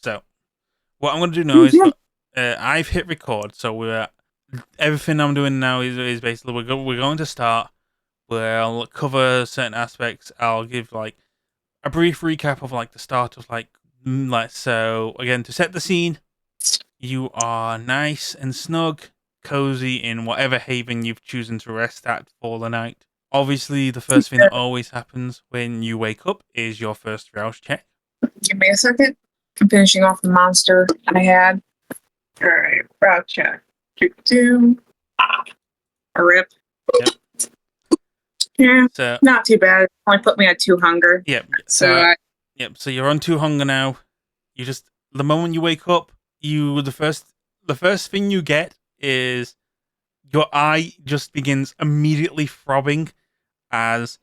So what I'm going to do now is I've hit record, so everything I'm doing now is basically we're going to start. We'll cover certain aspects. I'll give like a brief recap of like the start of so again to set the scene. You are nice and snug, cozy in whatever haven you've chosen to rest at for the night. Obviously, the first thing that always happens when you wake up is your first rouse check. Give me a second. I'm finishing off the monster I had. All right, route check. Do a rip. Yep. Yeah, So not too bad. Only put me at 2 hunger. yep. So Yep. So you're on 2 hunger now. You just the moment you wake up, the first thing you get is your eye just begins immediately throbbing as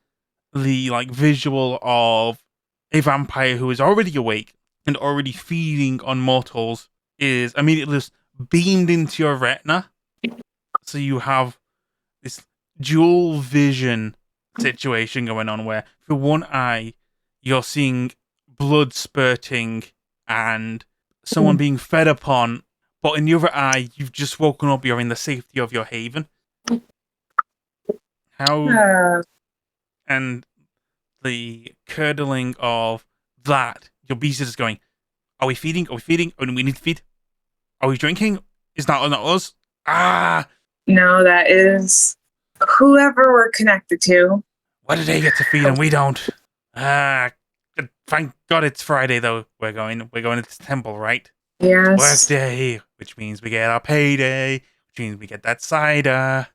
the like visual of a vampire who is already awake and already feeding on mortals is immediately just beamed into your retina. So you have this dual vision situation going on where for one eye you're seeing blood spurting and someone being fed upon, but in the other eye you've just woken up, you're in the safety of your haven. How and the curdling of that, your beast is going, are we feeding? Are we feeding? Oh, we need to feed. Are we drinking? Is that not us? Ah! No, that is whoever we're connected to. Why do they get to feed and we don't? Ah! Thank God it's Friday though. We're going to this temple, right? Yes. Work day, which means we get our payday, which means we get that cider.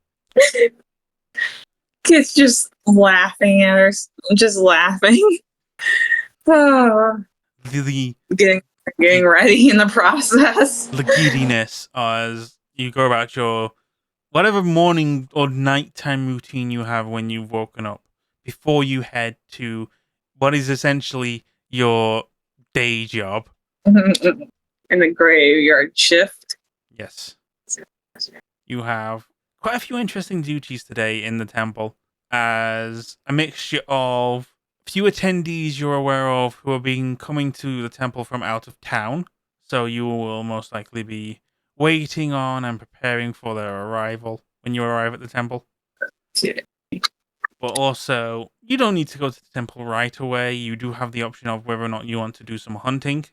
Kid's just laughing at her, just laughing. Oh, getting ready in the process. The giddiness as you go about your whatever morning or nighttime routine you have when you've woken up before you head to what is essentially your day job. In the graveyard shift. Yes. You have quite a few interesting duties today in the temple as a mixture of few attendees you're aware of who are coming to the temple from out of town. So you will most likely be waiting on and preparing for their arrival when you arrive at the temple. Yeah. But also, you don't need to go to the temple right away. You do have the option of whether or not you want to do some hunting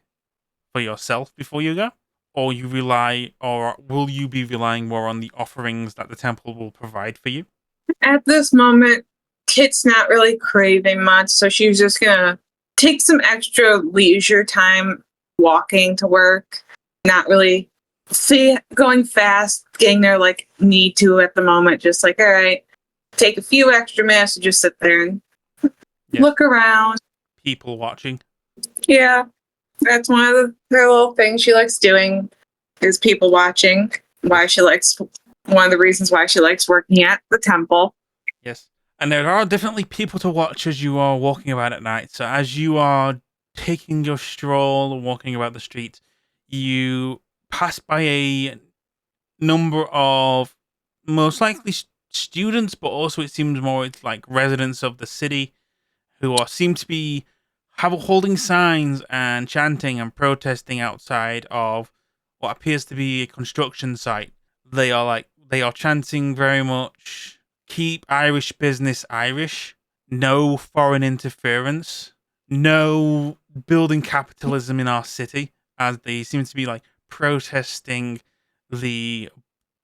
for yourself before you go, or will you be relying more on the offerings that the temple will provide for you? At this moment, Kit's not really craving much, so she's just gonna take some extra leisure time walking to work. Not really going fast, getting there like need to at the moment. Just like, all right, take a few extra minutes to just sit there and look around. People watching. Yeah, that's one of her little things she likes doing is people watching. One of the reasons why she likes working at the temple. Yes. And there are definitely people to watch as you are walking about at night. So as you are taking your stroll and walking about the streets, you pass by a number of most likely students, but also it seems more it's like residents of the city who seem to be holding signs and chanting and protesting outside of what appears to be a construction site. They are chanting very much, keep Irish business Irish, no foreign interference, no building capitalism in our city, as they seem to be like protesting the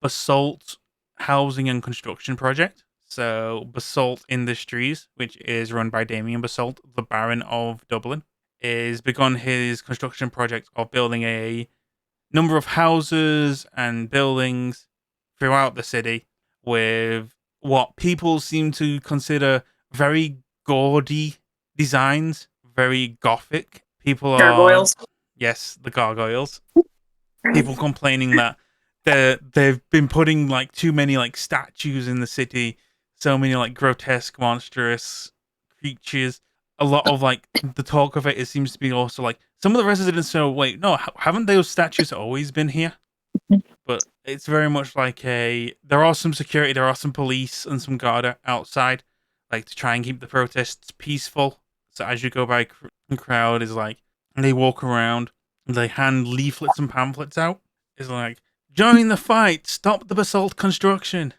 Basalt housing and construction project. So Basalt Industries, which is run by Damien Basalt, the Baron of Dublin, is begun his construction project of building a number of houses and buildings throughout the city with what people seem to consider very gaudy designs, very gothic. People are gargoyles. Yes, the gargoyles. People complaining that they've been putting like too many like statues in the city, so many like grotesque, monstrous creatures. A lot of like the talk of it seems to be also like some of the residents say, wait, no, haven't those statues always been here? But it's very much like there are some security, there are some police and some guard outside, like to try and keep the protests peaceful. So as you go by, the crowd is like, and they walk around. They hand leaflets and pamphlets out. It's like, join the fight, stop the basalt construction.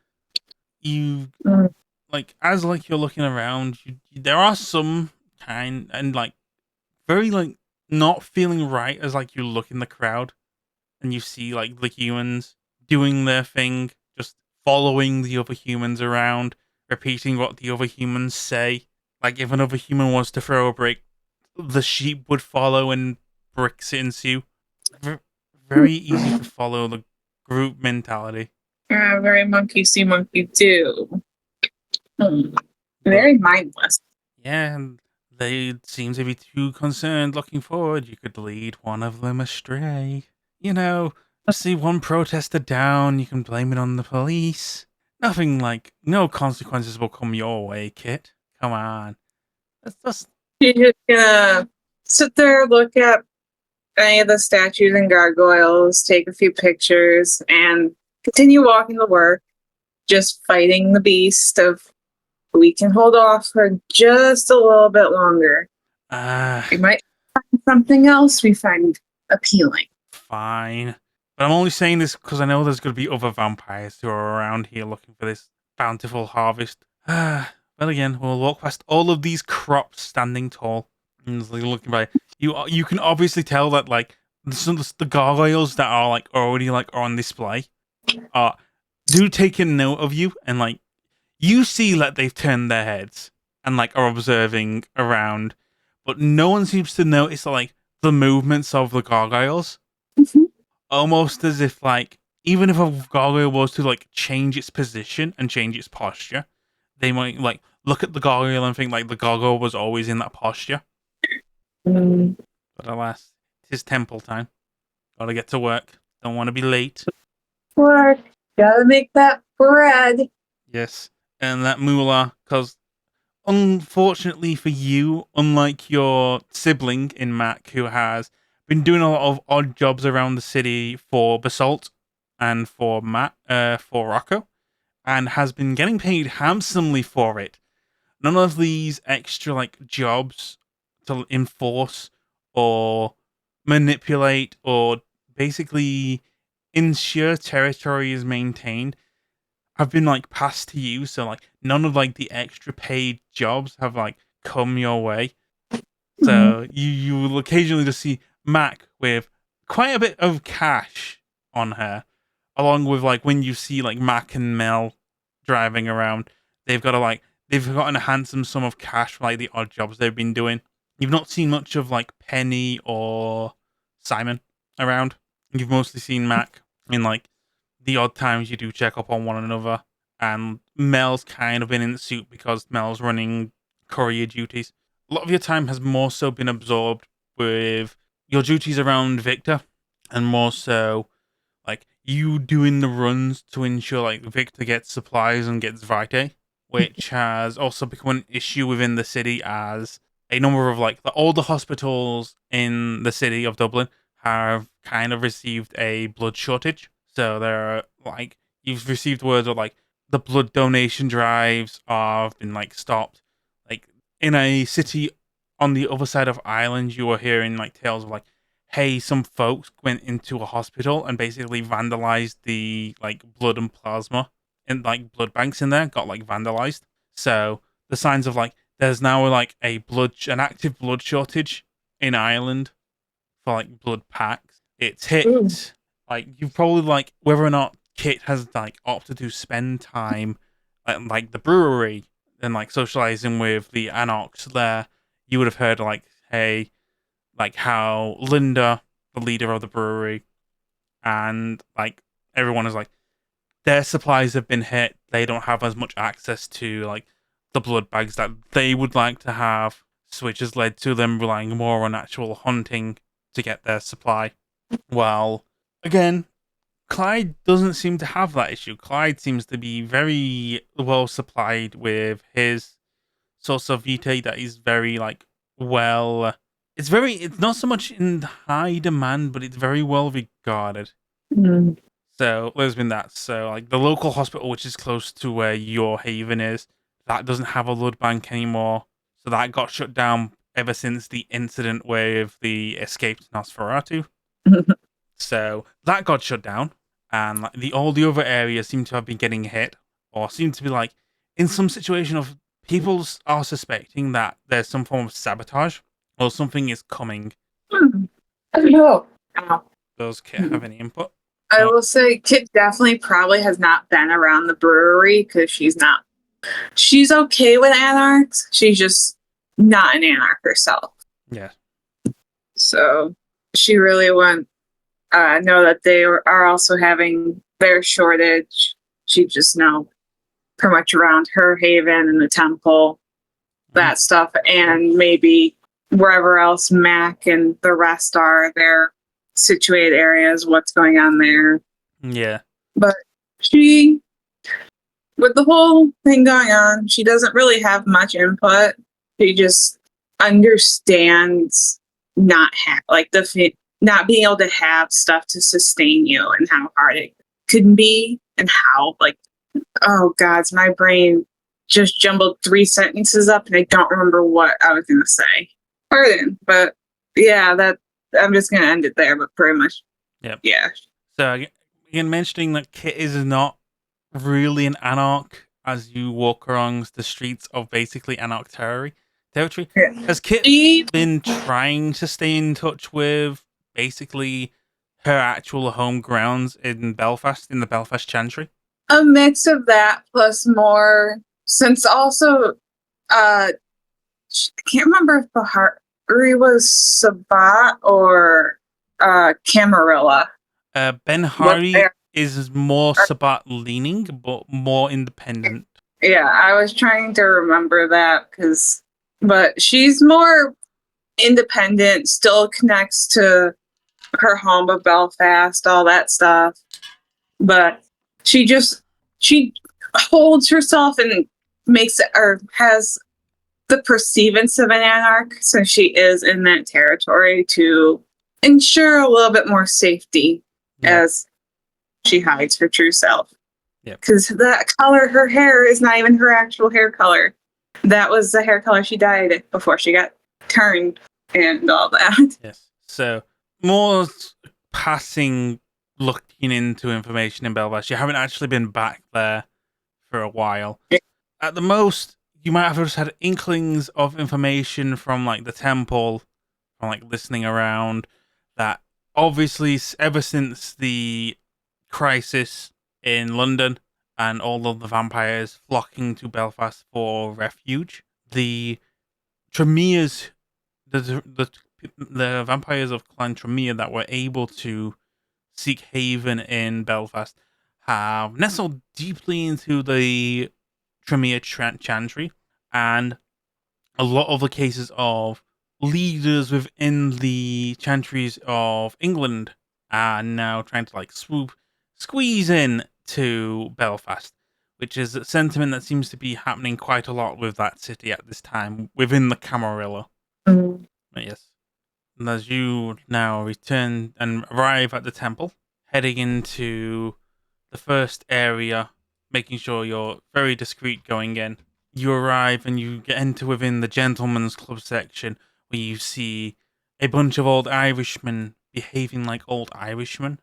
You Mm. like as like you're looking around, there are some kind and like very like not feeling right as like you look in the crowd and you see like the humans doing their thing, just following the other humans around, repeating what the other humans say. Like if another human was to throw a brick, the sheep would follow and bricks ensue. V- Very easy to follow the group mentality. Very monkey see, monkey do. Hmm. But Very mindless. yeah, they seem to be too concerned looking forward. You could lead one of them astray. You know, see one protester down, you can blame it on the police. Nothing like, no consequences will come your way, Kit. Come on. That's just. You're just gonna sit there, look at any of the statues and gargoyles, take a few pictures, and continue walking to work, just fighting the beast of we can hold off for just a little bit longer. We might find something else we find appealing. Fine. But I'm only saying this because I know there's going to be other vampires who are around here looking for this bountiful harvest. But again, we'll walk past all of these crops standing tall. And it's like looking by, you can obviously tell that like some of the gargoyles that are like already like on display do take a note of you, and like you see that they've turned their heads and like are observing around, but no one seems to notice like the movements of the gargoyles. Mhm. Almost as if like even if a gargoyle was to like change its position and change its posture, they might like look at the gargoyle and think like the gargoyle was always in that posture. Mm. But alas, it is temple time. Gotta get to work. Don't want to be late. Work. Gotta make that bread. Yes, and that moolah, because unfortunately for you, unlike your sibling in Mac, who has been doing a lot of odd jobs around the city for Basalt and for for Rocco, and has been getting paid handsomely for it. None of these extra like jobs to enforce or manipulate or basically ensure territory is maintained have been like passed to you, so like none of like the extra paid jobs have like come your way. Mhm. So you will occasionally just see Mac with quite a bit of cash on her, along with like when you see like Mac and Mel driving around, they've gotten a handsome sum of cash for like the odd jobs they've been doing. You've not seen much of like Penny or Simon around. You've mostly seen Mac in like the odd times you do check up on one another, and Mel's kind of been in the suit because Mel's running courier duties. A lot of your time has more so been absorbed with your duties around Victor, and more so like you doing the runs to ensure like Victor gets supplies and gets Vitae, which has also become an issue within the city as a number of like the older hospitals in the city of Dublin have kind of received a blood shortage. So they're like you've received words of like the blood donation drives have been like stopped. Like in a city on the other side of Ireland, you were hearing like tales of like, hey, some folks went into a hospital and basically vandalized the like blood and plasma and like blood banks in there got like vandalized. So the signs of like there's now like an active blood shortage in Ireland for like blood packs. It's Ooh. hit like you probably like whether or not Kit has like opted to spend time at like the brewery and like socializing with the Anox there. You would have heard like, hey, like how Linda, the leader of the brewery, and like everyone is like their supplies have been hit. They don't have as much access to like the blood bags that they would like to have, which has led to them relying more on actual hunting to get their supply. Well, again, Clyde doesn't seem to have that issue. Clyde seems to be very well supplied with his source of vitae that is very like well. It's not so much in high demand, but it's very well regarded. Mm. So there's been that. So like the local hospital, which is close to where your haven is, that doesn't have a blood bank anymore. So that got shut down ever since the incident with the escaped Nosferatu. So that got shut down, and like all the other areas seem to have been getting hit, or seem to be like in some situation of people are suspecting that there's some form of sabotage or something is coming. I don't know. Ow. Does Kit have any input? I will say Kit definitely probably has not been around the brewery because she's okay with anarchs. She's just not an anarch herself. Yeah. So she really wouldn't know that they are also having their shortage. She just know pretty much around her haven and the temple, that stuff, and maybe wherever else Mac and the rest are, their situated areas, what's going on there. Yeah. But she, with the whole thing going on, she doesn't really have much input. She just understands not not being able to have stuff to sustain you and how hard it could be, and how oh god, my brain just jumbled 3 sentences up and I don't remember what I was gonna say. Pardon, but yeah, that I'm just gonna end it there. But pretty much, Yep. Yeah. So again, mentioning that Kit is not really an anarch as you walk along the streets of basically anarch territory. Yeah. Has Kit been trying to stay in touch with basically her actual home grounds in Belfast, in the Belfast Chantry? A mix of that plus more, since also I can't remember if Bahari was Sabat or Camarilla. Ben Hari is more Sabat leaning, but more independent. Yeah, I was trying to remember that but she's more independent, still connects to her home of Belfast, all that stuff. But she holds herself and makes it, or has the perceivance of an anarch, since she is in that territory, to ensure a little bit more safety as she hides her true self. Because that color, her hair is not even her actual hair color. That was the hair color she dyed before she got turned and all that. Yes. So more passing looking into information in Belfast. You haven't actually been back there for a while. At the most, you might have just had inklings of information from like the temple, from like listening around, that obviously ever since the crisis in London and all of the vampires flocking to Belfast for refuge, the Tremere, the vampires of Clan Tremere that were able to seek haven in Belfast have nestled deeply into the Tremere Chantry, and a lot of the cases of leaders within the chantries of England are now trying to like squeeze in to Belfast, which is a sentiment that seems to be happening quite a lot with that city at this time within the Camarilla. Mm. Yes. And as you now return and arrive at the temple, heading into the first area, making sure you're very discreet going in, you arrive and you get into within the gentleman's club section, where you see a bunch of old Irishmen behaving like old Irishmen.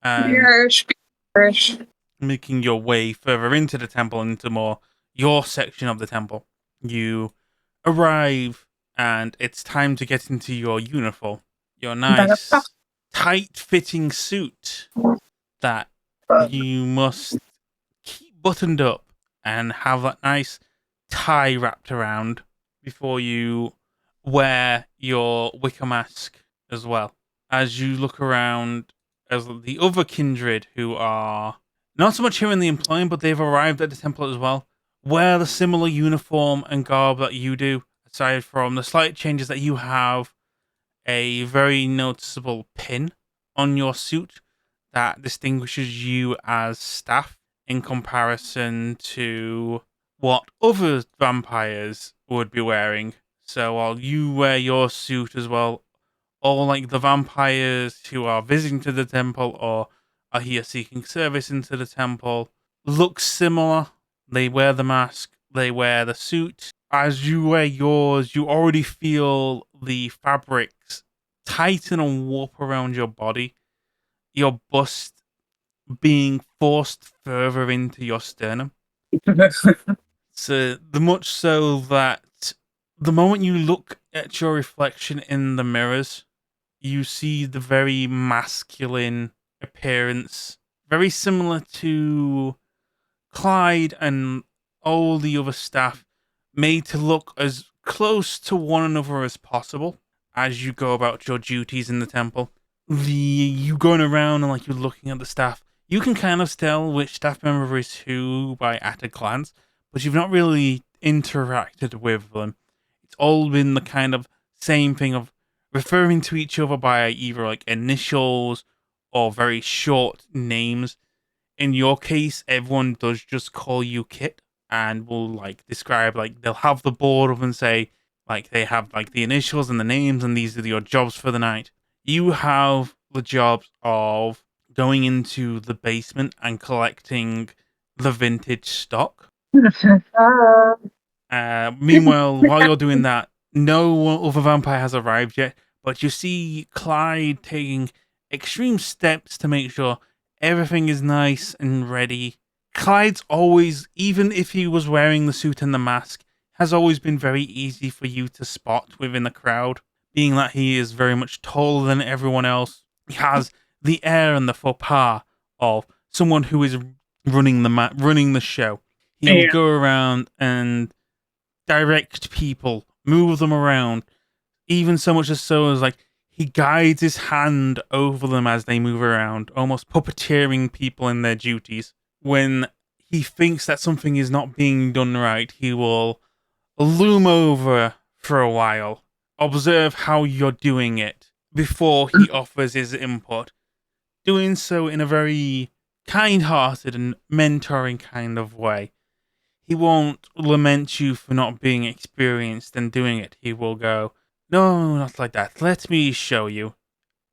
Irish. Making your way further into the temple, into more your section of the temple, you arrive and it's time to get into your uniform. Your nice, tight-fitting suit that you must keep buttoned up and have that nice tie wrapped around before you wear your wicker mask as well. As you look around, as the other kindred who are not so much here in the employment, but they've arrived at the temple as well, wear the similar uniform and garb that you do, aside from the slight changes that you have a very noticeable pin on your suit that distinguishes you as staff in comparison to what other vampires would be wearing. So while you wear your suit as well, all like the vampires who are visiting to the temple or are here seeking service into the temple look similar. They wear the mask, They wear the suit. As you wear yours, you already feel the fabrics tighten and warp around your body. Your bust being forced further into your sternum. So the much so that the moment you look at your reflection in the mirrors, you see the very masculine appearance, very similar to Clyde and all the other staff, made to look as close to one another as possible as you go about your duties in the temple. You going around and like you're looking at the staff, you can kind of tell which staff member is who by at a glance, but you've not really interacted with them. It's all been the kind of same thing of referring to each other by either like initials or very short names. In your case, everyone does just call you Kit and will like describe, like they'll have the board up and say like they have like the initials and the names and these are your jobs for the night. You have the jobs of going into the basement and collecting the vintage stock. Meanwhile, while you're doing that, no other vampire has arrived yet, but you see Clyde taking extreme steps to make sure everything is nice and ready. Clyde's always, even if he was wearing the suit and the mask, has always been very easy for you to spot within the crowd, being that he is very much taller than everyone else. He has the air and the faux pas of someone who is running the show. He will go around and direct people, move them around, even so much as like he guides his hand over them as they move around, almost puppeteering people in their duties. When he thinks that something is not being done right, he will loom over for a while, observe how you're doing it before he offers his input, doing so in a very kind-hearted and mentoring kind of way. He won't lament you for not being experienced and doing it. He will go, no, not like that. Let me show you.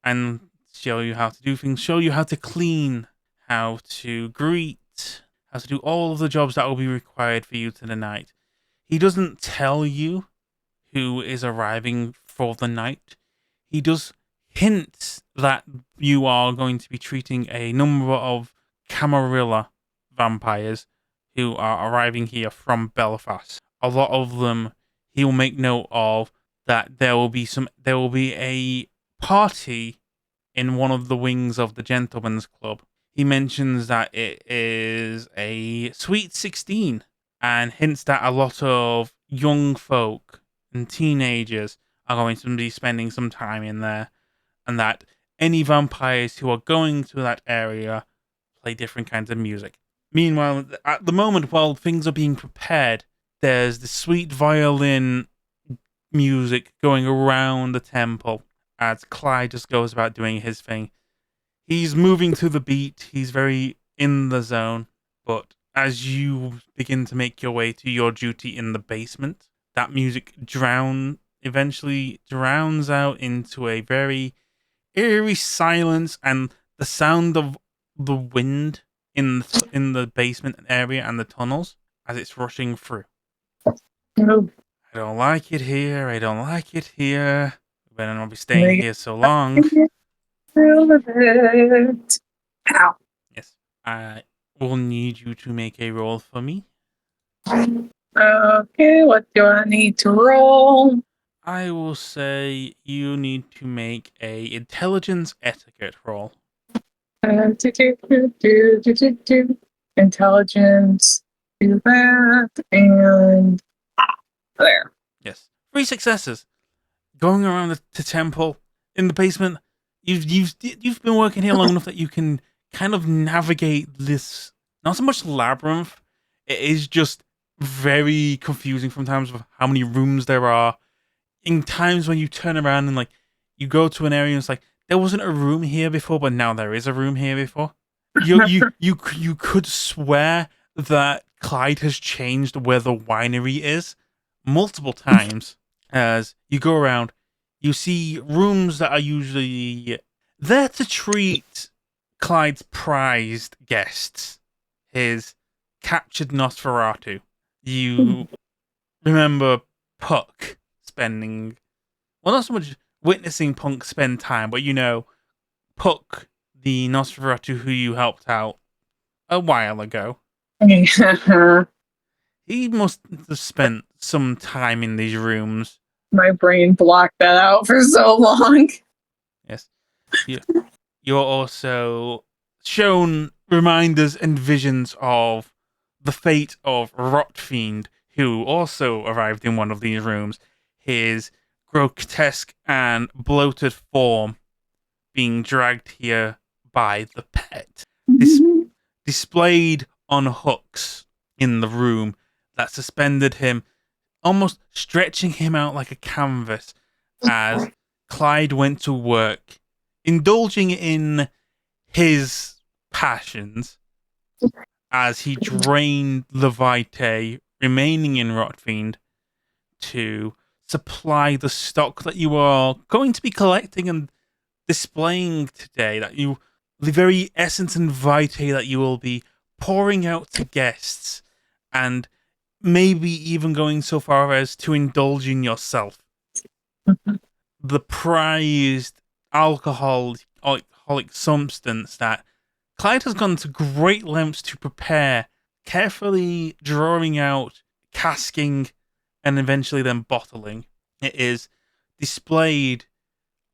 And show you how to do things, show you how to clean, how to greet, how to do all of the jobs that will be required for you to the night. He doesn't tell you who is arriving for the night. He does hint that you are going to be treating a number of Camarilla vampires who are arriving here from Belfast. A lot of them he will make note of that there will be a party in one of the wings of the Gentleman's Club. He mentions that it is a Sweet 16 and hints that a lot of young folk and teenagers are going to be spending some time in there, and that any vampires who are going to that area play different kinds of music. Meanwhile, at the moment, while things are being prepared, there's the sweet violin music going around the temple as Clyde just goes about doing his thing. He's moving to the beat, he's very in the zone, but as you begin to make your way to your duty in the basement, that music eventually drowns out into a very eerie silence and the sound of the wind in the basement area and the tunnels as it's rushing through. No. I don't like it here. I don't like it here. We better not be staying here so long. Ow. Yes. I will need you to make a roll for me. Okay, what do I need to roll? I will say you need to make a intelligence etiquette roll. Intelligence, do that, and there. Yes. 3 successes. Going around the temple in the basement. You've been working here long enough that you can kind of navigate this. Not so much labyrinth. It is just very confusing from times of how many rooms there are. In times when you turn around and like you go to an area and it's like there wasn't a room here before, but now there is a room here before. You could swear that Clyde has changed where the winery is multiple times. As you go around, you see rooms that are usually there to treat Clyde's prized guests, his captured Nosferatu. You remember Puck spending, well, not so much witnessing Puck spend time, but Puck, the Nosferatu who you helped out a while ago. Yeah. He must have spent some time in these rooms. My brain blocked that out for so long. Yes. You're also shown reminders and visions of the fate of Rotfiend, who also arrived in one of these rooms. His grotesque and bloated form being dragged here by the pet. Displayed on hooks in the room that suspended him, almost stretching him out like a canvas as Clyde went to work, indulging in his passions as he drained the vitae remaining in Rotfiend to supply the stock that you are going to be collecting and displaying today, the very essence and vitae that you will be pouring out to guests, and maybe even going so far as to indulge in yourself. The prized alcoholic substance that Clyde has gone to great lengths to prepare, carefully drawing out, casking, and eventually then bottling. It is displayed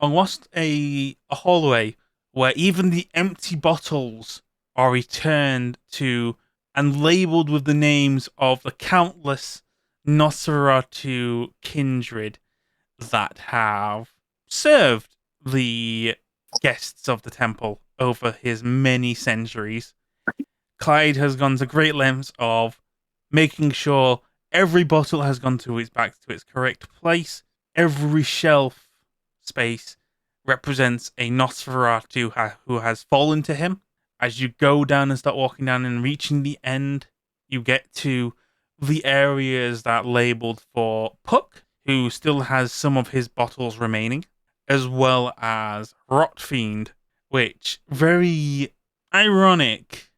almost a hallway where even the empty bottles are returned to and labeled with the names of the countless Nosferatu kindred that have served the guests of the temple over his many centuries. Clyde has gone to great lengths of making sure every bottle has gone back to its correct place. Every shelf space represents a Nosferatu who has fallen to him. As you go down and start walking down and reaching the end, you get to the areas that labeled for Puck, who still has some of his bottles remaining, as well as Rotfiend, which very ironic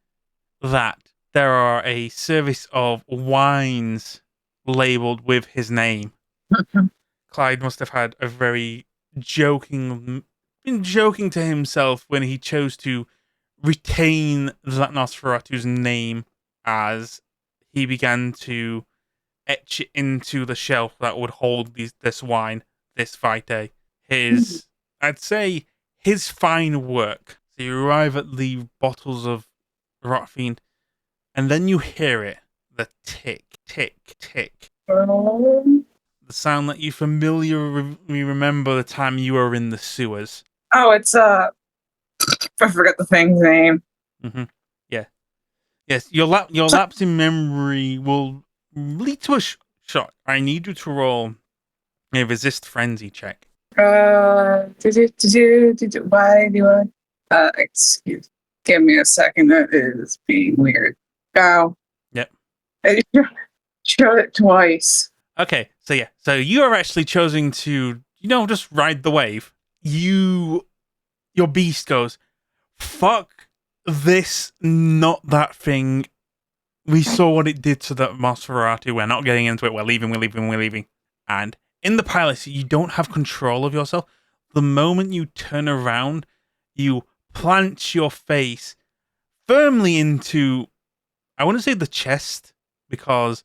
that there are a service of wines labeled with his name. Clyde must have had a very been joking to himself when he chose to retain that Nosferatu's name as he began to etch it into the shelf that would hold this wine, this vitae. I'd say his fine work. So you arrive at the bottles of Rotfiend, and then you hear it, the tick, tick, tick. The sound that you familiarly remember the time you were in the sewers. Oh, it's I forget the thing's name. Mm-hmm. Yeah. Yes, your lapse in memory will lead to a shot. I need you to roll a resist frenzy check. Why do I? Excuse. Give me a second. That is being weird. Oh. Yep. I showed it twice. Okay, so yeah, so you are actually choosing to, just ride the wave. Your beast goes, fuck this, not that thing. We saw what it did to the Nosferatu. We're not getting into it. We're leaving. And in the palace, you don't have control of yourself. The moment you turn around, you plant your face firmly into, I want to say the chest, because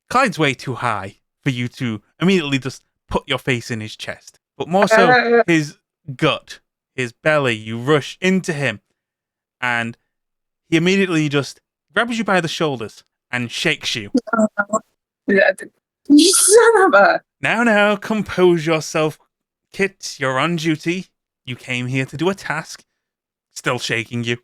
Clyde's way too high for you to immediately just put your face in his chest. But more so, his gut, his belly. You rush into him, and he immediately just grabs you by the shoulders and shakes you. You son of a... Now, compose yourself, Kit. You're on duty. You came here to do a task. Still shaking you.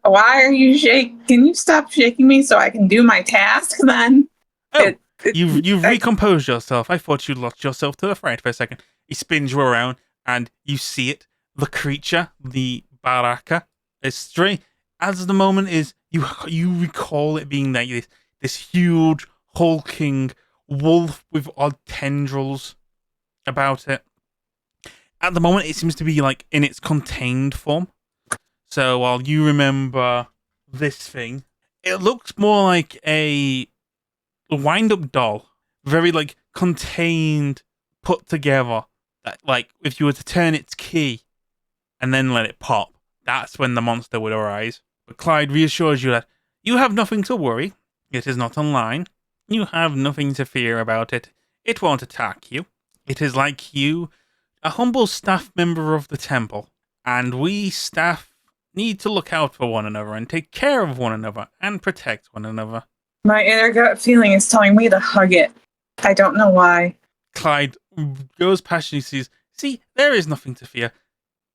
Why are you shaking? Can you stop shaking me so I can do my task then? Oh, you've recomposed yourself. I thought you lost yourself to the fright for a second. He spins you around, and you see it. The creature, the Baraka, is straight. As the moment is, you recall it being like this huge, hulking wolf with odd tendrils about it. At the moment, it seems to be like in its contained form. So while you remember this thing, it looks more like a wind-up doll, very like contained, put together. That like if you were to turn its key and then let it pop, that's when the monster would arise. But Clyde reassures you that you have nothing to worry. It is not online. You have nothing to fear about it. It won't attack you. It is like you, a humble staff member of the temple, and we staff need to look out for one another and take care of one another and protect one another. My inner gut feeling is telling me to hug it. I don't know why. Clyde goes past you and sees, see, there is nothing to fear.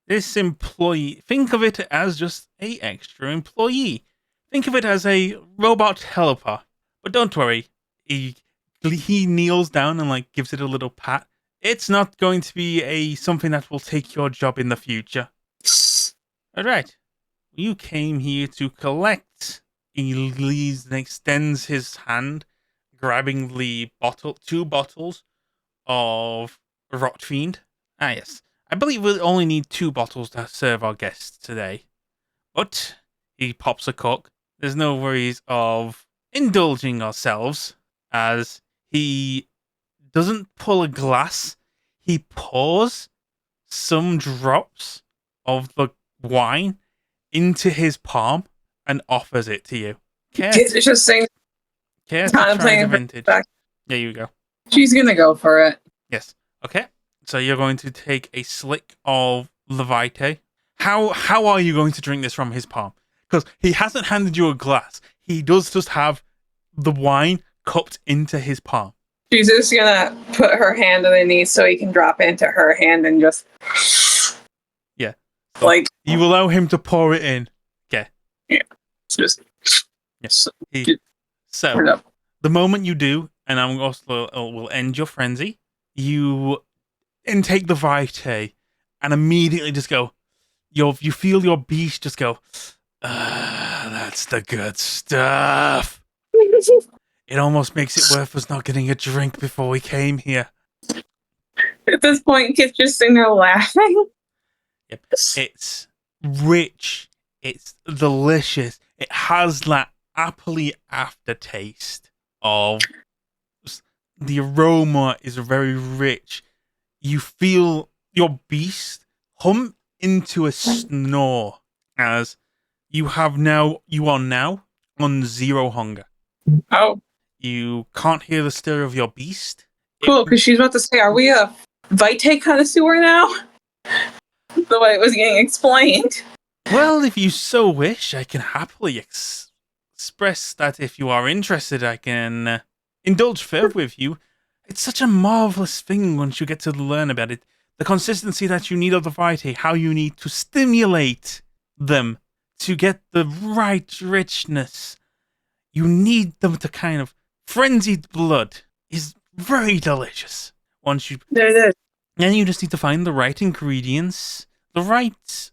This employee, think of it as just a extra employee. Think of it as a robot helper. But don't worry, he kneels down and like gives it a little pat. It's not going to be something that will take your job in the future. Alright. You came here to collect. He leaves and extends his hand, grabbing the two bottles of Rot Fiend. Ah yes. I believe we'll only need 2 bottles to serve our guests today. But he pops a cork. There's no worries of indulging ourselves, as he doesn't pull a glass. He pours some drops of the wine into his palm and offers it to you. It's just saying, Care to try the vintage? There you go. She's gonna go for it. Yes. Okay. So you're going to take a slick of Levite. How are you going to drink this from his palm? Because he hasn't handed you a glass. He does just have the wine cupped into his palm. She's just gonna put her hand underneath so he can drop it into her hand and just... Yeah. So like... you allow him to pour it in. Okay. Yeah. It's just... Yes. So, the moment you do, and I'm also will end your frenzy, you intake the Vitae and immediately just go, you feel your beast just go, that's the good stuff. It almost makes it worth us not getting a drink before we came here. At this point, Kit's just sitting there laughing. Yep. It's rich. It's delicious. It has that appley aftertaste of... The aroma is very rich. You feel your beast hum into a snore as you are now on 0 hunger. Oh. You can't hear the stir of your beast. Cool, because she's about to say, are we a Vitae connoisseur now? The way it was getting explained. Well, if you so wish, I can happily express that if you are interested, I can indulge further with you. It's such a marvelous thing once you get to learn about it. The consistency that you need of the Vitae, how you need to stimulate them to get the right richness. You need them to kind of... Frenzied blood is very delicious. Once you... There it is. Then you just need to find the right ingredients, the right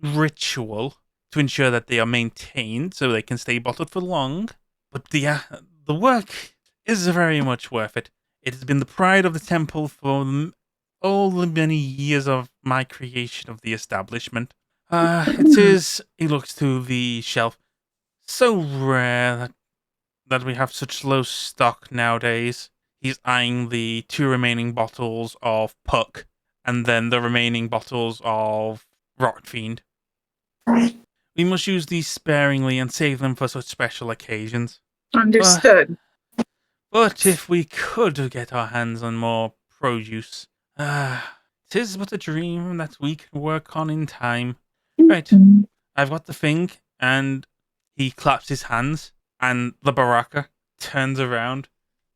ritual to ensure that they are maintained so they can stay bottled for long. But the work is very much worth it. It has been the pride of the temple for all the many years of my creation of the establishment. It is, he looks to the shelf, so rare that we have such low stock nowadays. He's eyeing the 2 remaining bottles of Puck and then the remaining bottles of Rot Fiend. We must use these sparingly and save them for such special occasions. Understood. But if we could get our hands on more produce, 'tis but a dream that we can work on in time. Right, I've got the thing, and he claps his hands, and the Baraka turns around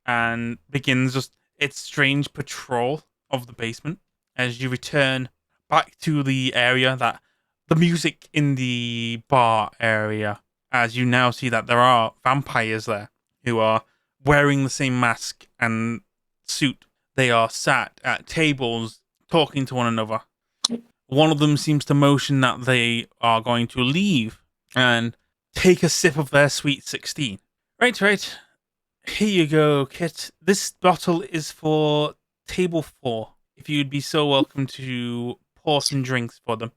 and begins just its strange patrol of the basement as you return back to the area that the music in the bar area, as you now see that there are vampires there who are wearing the same mask and suit. They are sat at tables talking to one another. One of them seems to motion that they are going to leave and take a sip of their sweet 16. Right. Here you go, Kit. This bottle is for table 4. If you'd be so welcome to pour some drinks for them.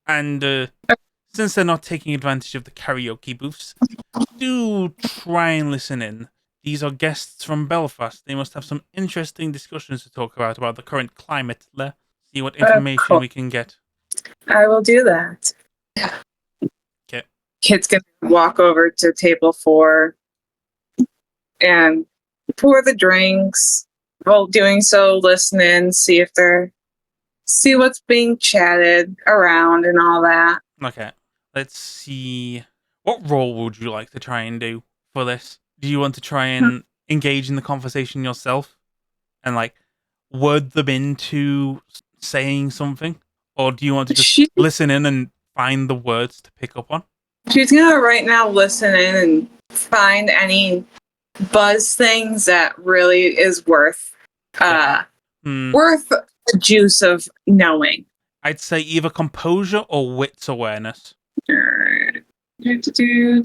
And since they're not taking advantage of the karaoke booths, do try and listen in. These are guests from Belfast. They must have some interesting discussions to talk about the current climate there. See what information Cool. we can get. I will do that. Okay. Kid's gonna walk over to table 4 and pour the drinks. While doing so, listen see what's being chatted around and all that. Okay. Let's see. What role would you like to try and do for this? Do you want to try and engage in the conversation yourself and like word them into saying something? Or do you want to just listen in and find the words to pick up on? She's gonna right now listen in and find any buzz things that really is worth the juice of knowing. I'd say either composure or wits awareness. Let's do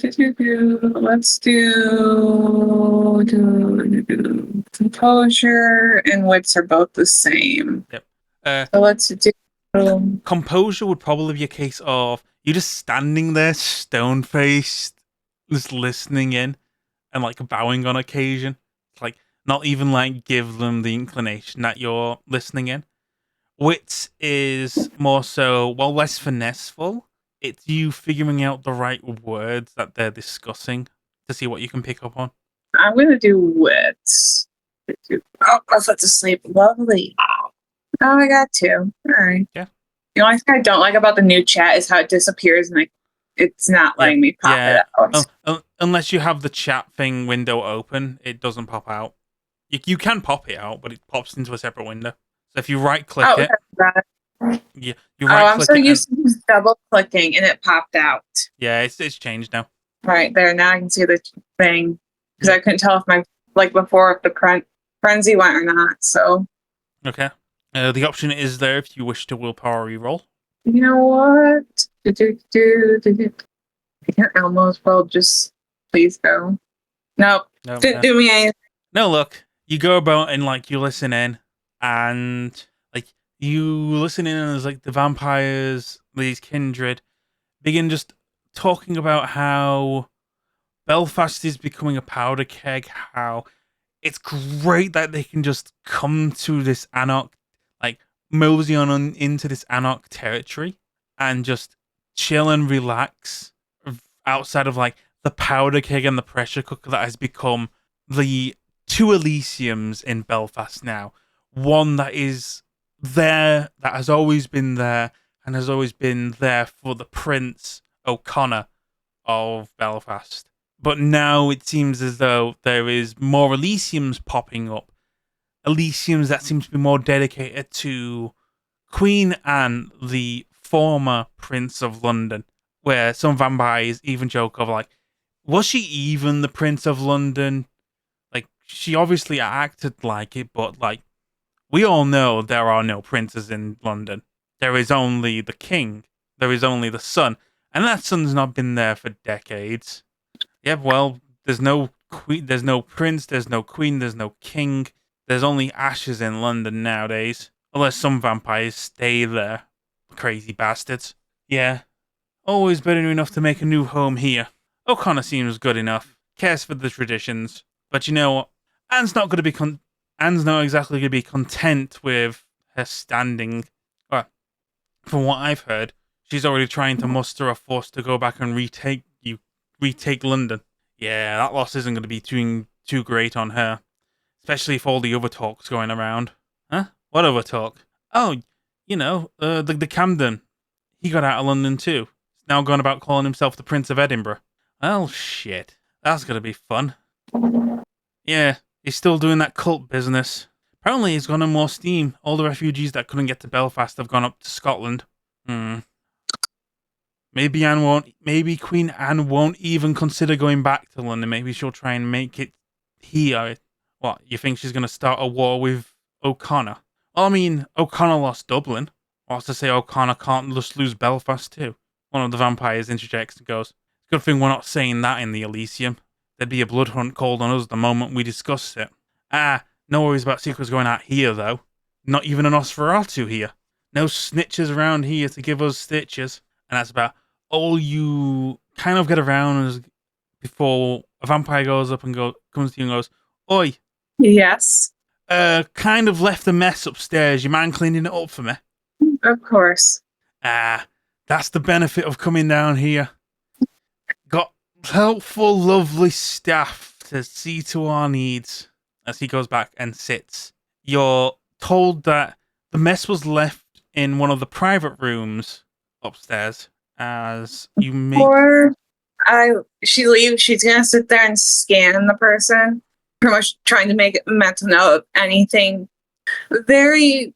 composure and wits are both the same. Yep. So let's do composure would probably be a case of you just standing there stone faced, just listening in and like bowing on occasion. Like not even like give them the inclination that you're listening in. Wits is more so, well, less finesseful. It's you figuring out the right words that they're discussing to see what you can pick up on. I'm going to do wits. Oh, I went to sleep. Lovely. Oh, I got 2. All right. Yeah. The only thing I don't like about the new chat is how it disappears and it's not letting me pop it out. Unless you have the chat thing window open, it doesn't pop out. You can pop it out, but it pops into a separate window. So if you right-click it... Yeah, you right-click I'm so used to just double-clicking and it popped out. Yeah, it's changed now. Right there, now I can see the thing. Because I couldn't tell if before if the frenzy went or not, so... Okay. The option is there if you wish to willpower reroll. You know what? Elmo's well, just please go. Nope. Didn't do me anything. No, look. You go about and like you listen in, and like you listen in as like the vampires, these kindred, begin just talking about how Belfast is becoming a powder keg, how it's great that they can just come to this mosey on into this Anarch territory and just chill and relax outside of like the powder keg and the pressure cooker that has become the 2 Elysiums in Belfast now. One that is there, that has always been there, and has always been there for the Prince O'Connor of Belfast. But now it seems as though there is more Elysiums popping up. Elysiums that seem to be more dedicated to Queen Anne, the former Prince of London, where some vampires even joke of like, was she even the Prince of London? Like, she obviously acted like it, but like, we all know there are no princes in London. There is only the king. There is only the sun. And that sun's not been there for decades. Yeah, well, there's no queen, there's no prince, there's no queen, there's no king. There's only ashes in London nowadays. Unless some vampires stay there. Crazy bastards. Yeah. Always better enough to make a new home here. O'Connor seems good enough. Cares for the traditions. But you know what? Anne's not exactly going to be content with her standing. Well, from what I've heard, she's already trying to muster a force to go back and retake London. Yeah, that loss isn't going to be too great on her. Especially if all the other talk's going around. Huh? What other talk? Oh, the Camden. He got out of London too. He's now gone about calling himself the Prince of Edinburgh. Well, shit. That's gonna be fun. Yeah, he's still doing that cult business. Apparently he's gone on more steam. All the refugees that couldn't get to Belfast have gone up to Scotland. Maybe Queen Anne won't even consider going back to London. Maybe she'll try and make it here. What, you think she's going to start a war with O'Connor? Well, I mean, O'Connor lost Dublin. What's to say O'Connor can't just lose Belfast too? One of the vampires interjects and goes, good thing we're not saying that in the Elysium. There'd be a blood hunt called on us the moment we discussed it. No worries about secrets going out here, though. Not even an Nosferatu here. No snitches around here to give us stitches. And that's about all you kind of get around before a vampire goes up and comes to you and goes, "Oi, Yes, kind of left a mess upstairs. You mind cleaning it up for me?" of course. That's the benefit of coming down here. Got helpful, lovely staff to see to our needs. As he goes back and sits, you're told that the mess was left in one of the private rooms upstairs. As you make Or she leaves, she's gonna sit there and scan the person, pretty much trying to make a mental note of anything very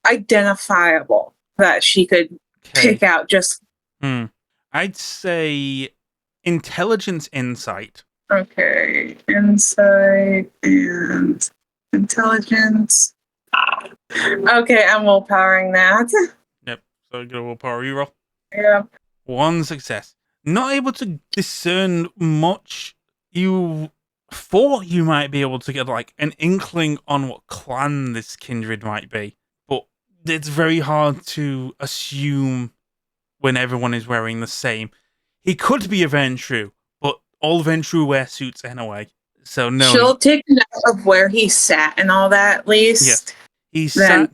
identifiable that she could pick out. Just I'd say intelligence insight. okay, insight and intelligence. Okay, I'm willpowering that. Yep. So get a willpower reroll. Yeah. 1 success. Not able to discern much. You thought you might be able to get like an inkling on what clan this kindred might be, but it's very hard to assume when everyone is wearing the same. He could be a Ventru, but all Ventru wear suits anyway. So no. She'll take note of where he sat and all that at least. Yes. He sat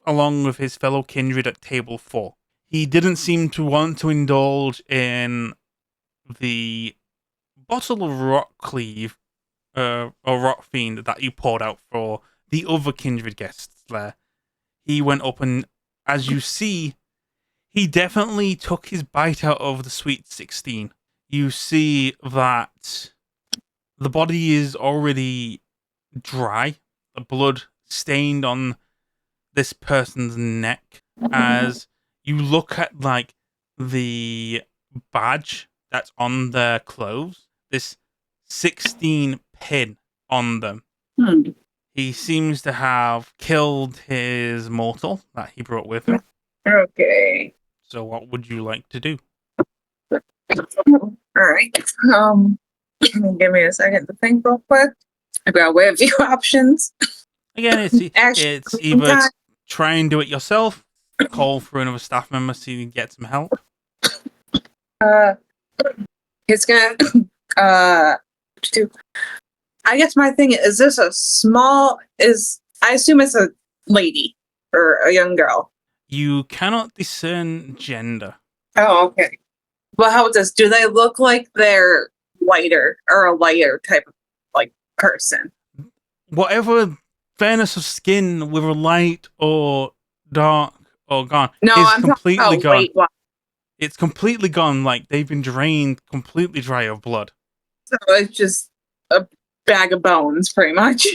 along with his fellow kindred at table 4. He didn't seem to want to indulge in the bottle of rock cleave or rock fiend that you poured out for the other kindred guests there. He went up and, as you see, he definitely took his bite out of the sweet 16. You see that the body is already dry, the blood stained on this person's neck. As you look at like the badge that's on their clothes, this 16 pin on them. He seems to have killed his mortal that he brought with him. Okay. So what would you like to do? All right. Give me a second to think real quick. I've got a few options. Again, it's either try and do it yourself, call for another staff member so you can get some help. It's gonna I guess my thing is this I assume it's a lady or a young girl. You cannot discern gender. Oh, okay. Well, how about this? Do they look like they're lighter or a lighter type of person? Whatever fairness of skin, whether light or dark or gone, no, is I'm completely gone. Weight-wise. It's completely gone. Like they've been drained completely dry of blood. So it's just a bag of bones, pretty much.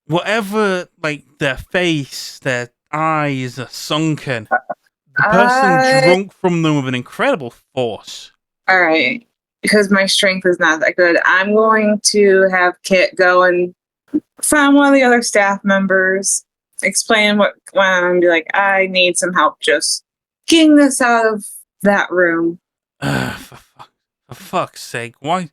Whatever, like their face, their eyes are sunken. The person drunk from them with an incredible force. All right. Because my strength is not that good, I'm going to have Kit go and find one of the other staff members, explain what went on, and be like, I need some help just getting this out of that room. For fuck's sake. Why?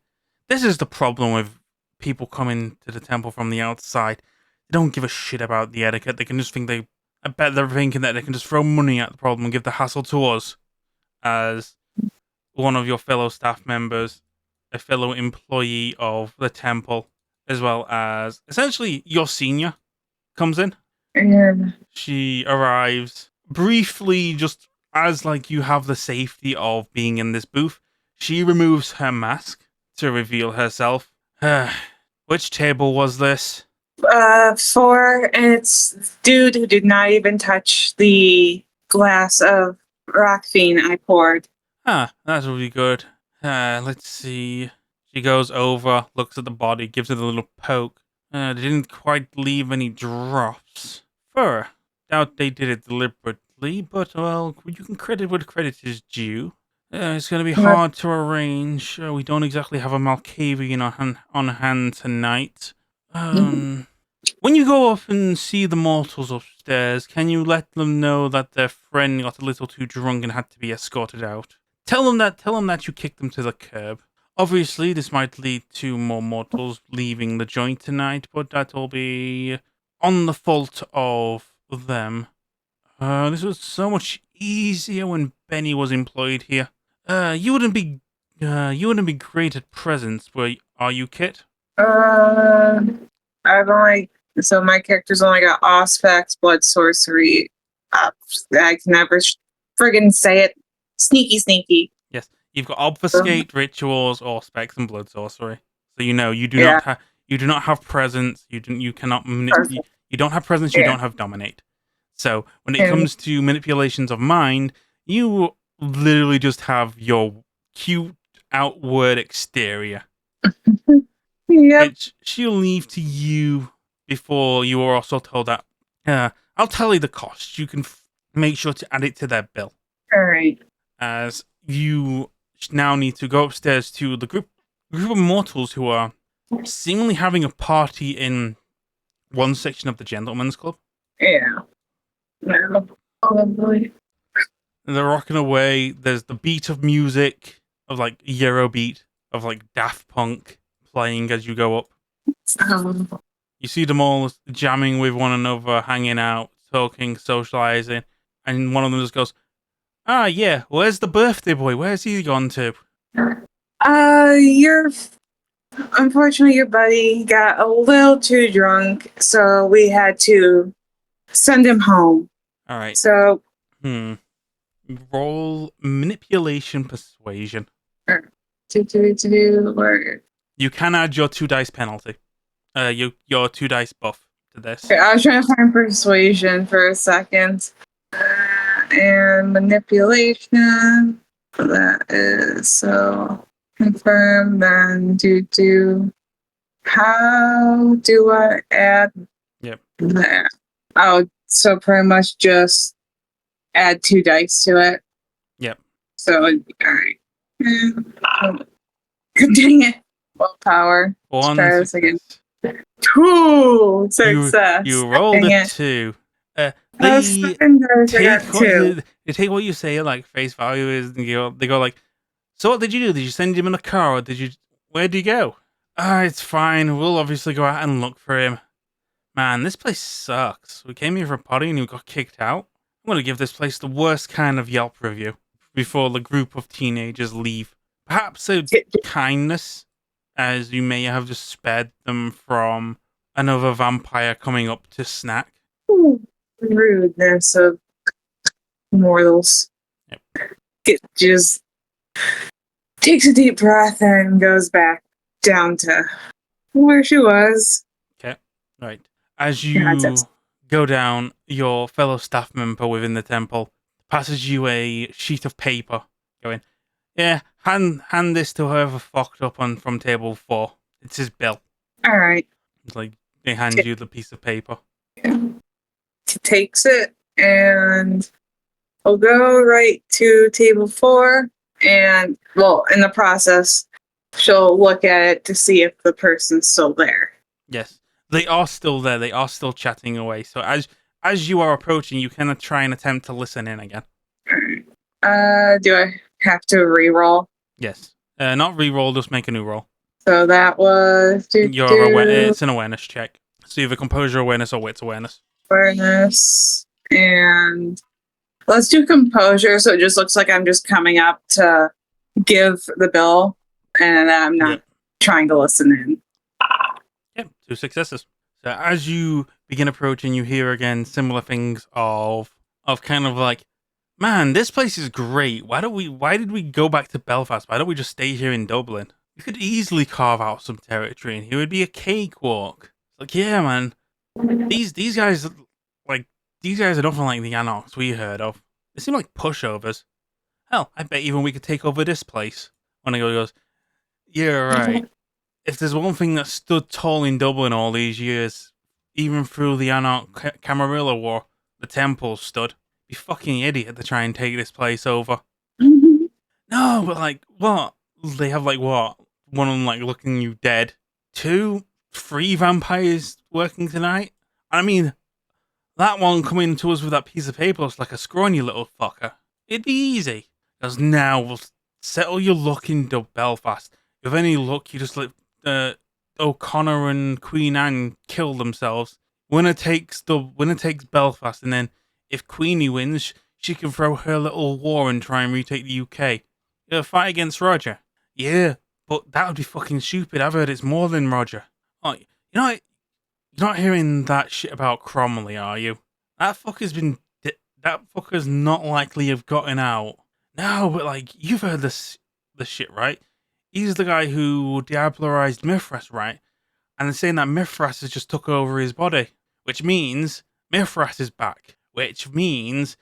This is the problem with people coming to the temple from the outside. They don't give a shit about the etiquette. They can just think I bet they're thinking that they can just throw money at the problem and give the hassle to us as one of your fellow staff members, a fellow employee of the temple, as well as essentially your senior comes in. She arrives briefly, just as like you have the safety of being in this booth. She removes her mask to reveal herself. Which table was this? 4, and it's dude who did not even touch the glass of rock fiend I poured. That's really good. Let's see. She goes over, looks at the body, gives it a little poke. They didn't quite leave any drops. Fur. Doubt they did it deliberately, but well, you can credit what credit is due. It's going to be hard to arrange. We don't exactly have a Malkavian on hand tonight. When you go up and see the mortals upstairs, can you let them know that their friend got a little too drunk and had to be escorted out? Tell them that you kicked them to the curb. Obviously, this might lead to more mortals leaving the joint tonight, but that'll be on the fault of them. This was so much easier when Benny was employed here. You wouldn't be You wouldn't be great at presents, are you, Kit? I've only so my character's only got Auspex, Blood Sorcery. I can never friggin' say it. Sneaky. Yes, you've got obfuscate, rituals, or specs and blood sorcery. So you do Yeah, not have presence. You cannot perfect. you don't have presence. You Yeah, don't have dominate. So when it and comes to manipulations of mind, you literally just have your cute outward exterior, yep. which she'll leave to you before you are also told that. I'll tell you the cost. You can make sure to add it to their bill, All right. as you now need to go upstairs to the group of mortals who are seemingly having a party in one section of the gentlemen's club. Yeah. No, probably. And they're rocking away. There's the beat of music of like Euro beat of like Daft Punk playing as you go up. Um, You see them all jamming with one another, hanging out, talking, socializing, and one of them just goes, "Ah, yeah, where's the birthday boy? Where's he gone to?" your unfortunately your buddy got a little too drunk, so we had to send him home. All right. So Roll manipulation persuasion. where You can add your 2 dice penalty. Your 2 dice buff to this. okay, I was trying to find persuasion for a second. And manipulation. That is so confirm, then do. How do I add Yep. that? Oh, so pretty much just add 2 dice to it. Yep. So, alright. Dang it. Willpower. Let's try One this again. success. 2 success. You rolled Dang a it. 2. I They was fucking nervous. I take got what 2. they take what you say like face value is, and they go like, "So what did you do? Did you send him in a car, or where did you go?" "Ah, it's fine. We'll obviously go out and look for him." "Man, this place sucks. We came here for a party and we got kicked out. I'm gonna give this place the worst kind of Yelp review before the group of teenagers leave. Perhaps a kindness, as you may have just spared them from another vampire coming up to snack." Rudeness of mortals. Yep. It just takes a deep breath and goes back down to where she was. Okay, right. As you go down, your fellow staff member within the temple passes you a sheet of paper, going, "Yeah, hand this to whoever fucked up from table 4. It's his bill." All right. It's like they hand you the piece of paper. She takes it and we'll go right to table 4. And, well, in the process, she'll look at it to see if the person's still there. Yes, they are still there. They are still chatting away. So as you are approaching, you kind of try and attempt to listen in again. Do I have to re-roll? Yes. Not re-roll, just make a new roll. So that was It's an awareness check. So either composure awareness or wits awareness. awareness, and let's do composure. So it just looks like I'm just coming up to give the bill, and I'm not trying to listen in. Yep, 2 successes. So as you begin approaching, you hear again similar things of kind of like, "Man, this place is great. Why did we go back to Belfast? Why don't we just stay here in Dublin? We could easily carve out some territory, and here would be a cakewalk." It's like, yeah, man. These guys are nothing like the Anarchs we heard of. They seem like pushovers. Hell, I bet even we could take over this place. When I goes, "Yeah, right. If there's one thing that stood tall in Dublin all these years, even through the Anarch Camarilla War, the Temple stood. Be fucking idiot to try and take this place over." "No, but like, what? They have like what? One of them like looking you dead. 2, 3 vampires working tonight? I mean, that one coming to us with that piece of paper looks like a scrawny little fucker. It'd be easy. Because now we'll settle your luck in Belfast. If any luck, you just let O'Connor and Queen Anne kill themselves. Winner takes Belfast, and then if Queenie wins, she can throw her little war and try and retake the UK. Fight against Roger. Yeah, but that would be fucking stupid. I've heard it's more than Roger. Oh, you're not hearing that shit about Cromley, are you? That fucker's been. That fucker's not likely have gotten out. No, but like, you've heard this shit, right? He's the guy who diablerized Mithras, right? And they're saying that Mithras has just took over his body, which means Mithras is back, which means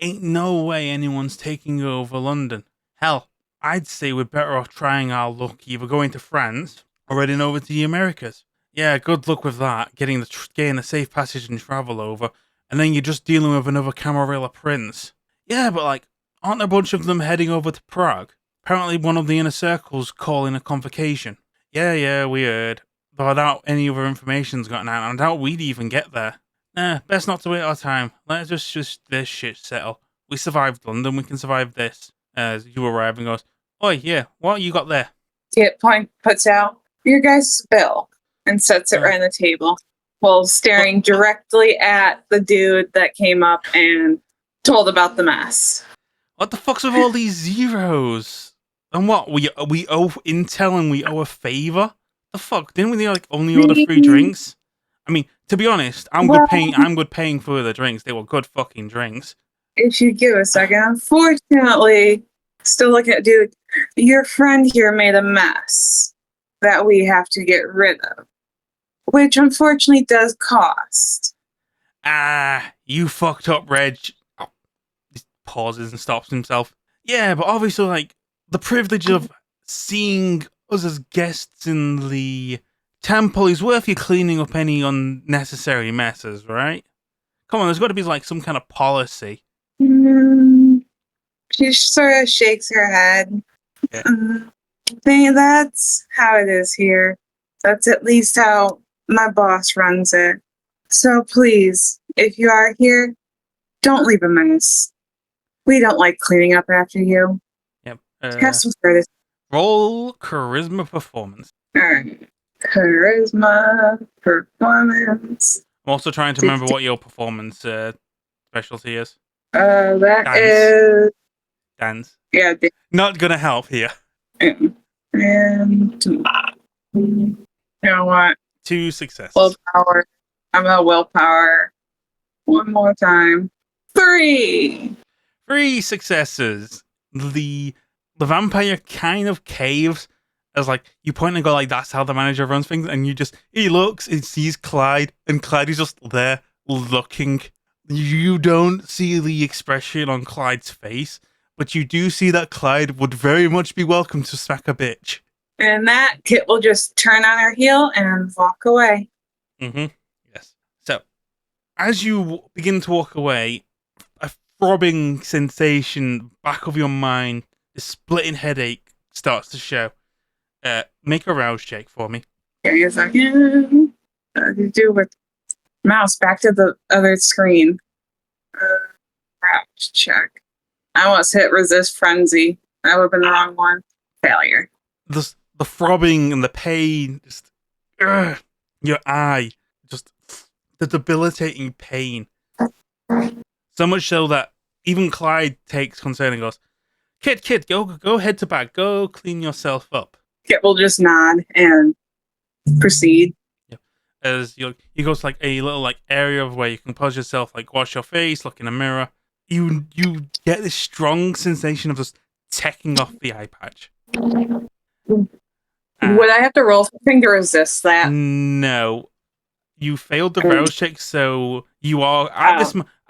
ain't no way anyone's taking over London. Hell, I'd say we're better off trying our luck either going to France or heading over to the Americas. Yeah, good luck with that, getting a safe passage and travel over, and then you're just dealing with another Camarilla prince. Yeah, but like, aren't a bunch of them heading over to Prague? Apparently one of the inner circles calling a convocation. Yeah, we heard. Though I doubt any other information's gotten out, and I doubt we'd even get there. Nah, best not to wait our time. Let's just this shit settle. We survived London, we can survive this. As you arrive and goes, oi, yeah, what you got there? Kit puts out your guys' bill and sets it right on the table while staring directly at the dude that came up and told about the mess. What the fuck's with all these zeros? And what, we owe intel and we owe a favor? The fuck? Didn't we like only order 3 drinks? I mean, to be honest, I'm good paying for the drinks. They were good fucking drinks. If you give a second, unfortunately, still looking at dude, your friend here made a mess that we have to get rid of, which unfortunately does cost. You fucked up, Reg. Oh, he pauses and stops himself. Yeah, but obviously, like, the privilege of seeing us as guests in the temple is worth you cleaning up any unnecessary messes, right? Come on, there's got to be like some kind of policy. She sort of shakes her head. Yeah. That's how it is here. That's at least how my boss runs it. So please, if you are here, don't leave a mess. We don't like cleaning up after you. Yep. Have some courtesy. Roll charisma performance. Alright. Charisma performance. I'm also trying to remember what your performance specialty is. That is dance. Yeah. Not gonna help here. And you know what? 2 successes. Willpower. I'm a willpower. One more time. 3 successes. The vampire kind of caves as like you point and go like that's how the manager runs things, and he looks and sees Clyde, and Clyde is just there looking. You don't see the expression on Clyde's face, but you do see that Clyde would very much be welcome to smack a bitch. And that Kit will just turn on her heel and walk away. Yes. So, as you begin to walk away, a throbbing sensation back of your mind, a splitting headache starts to show. Make a rouse check for me. Give me a second. Do with mouse back to the other screen. Rouse check. I almost hit resist frenzy. That would have been the wrong one. Failure. The throbbing and the pain, just your eye, just the debilitating pain. So much so that even Clyde takes concern and goes, Kit, go head to back, go clean yourself up. Kit will just nod and proceed. Yep. As he goes to like a little like area of where you can pause yourself, like wash your face, look in a mirror. You get this strong sensation of just taking off the eye patch. Would I have to roll something to resist that? No, you failed the rouse check, so you are at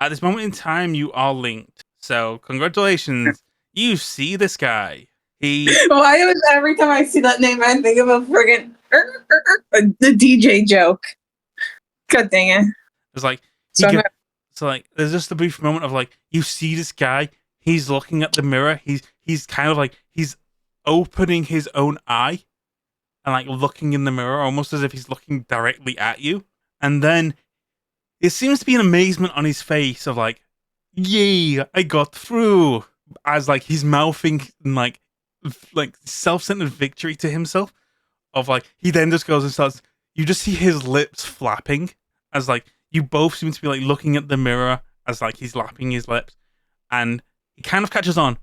this moment in time you are linked. So congratulations, you see this guy. Why is every time I see that name I think of a friggin' the DJ joke? God dang it! It's like there's just a brief moment of like you see this guy. He's looking at the mirror. He's kind of like he's opening his own eye and like looking in the mirror, almost as if he's looking directly at you. And then it seems to be an amazement on his face of like, "Yay, I got through!" As like he's mouthing like self-centered victory to himself. Of like he then just goes and starts. You just see his lips flapping as like you both seem to be like looking at the mirror as like he's lapping his lips, and he kind of catches on.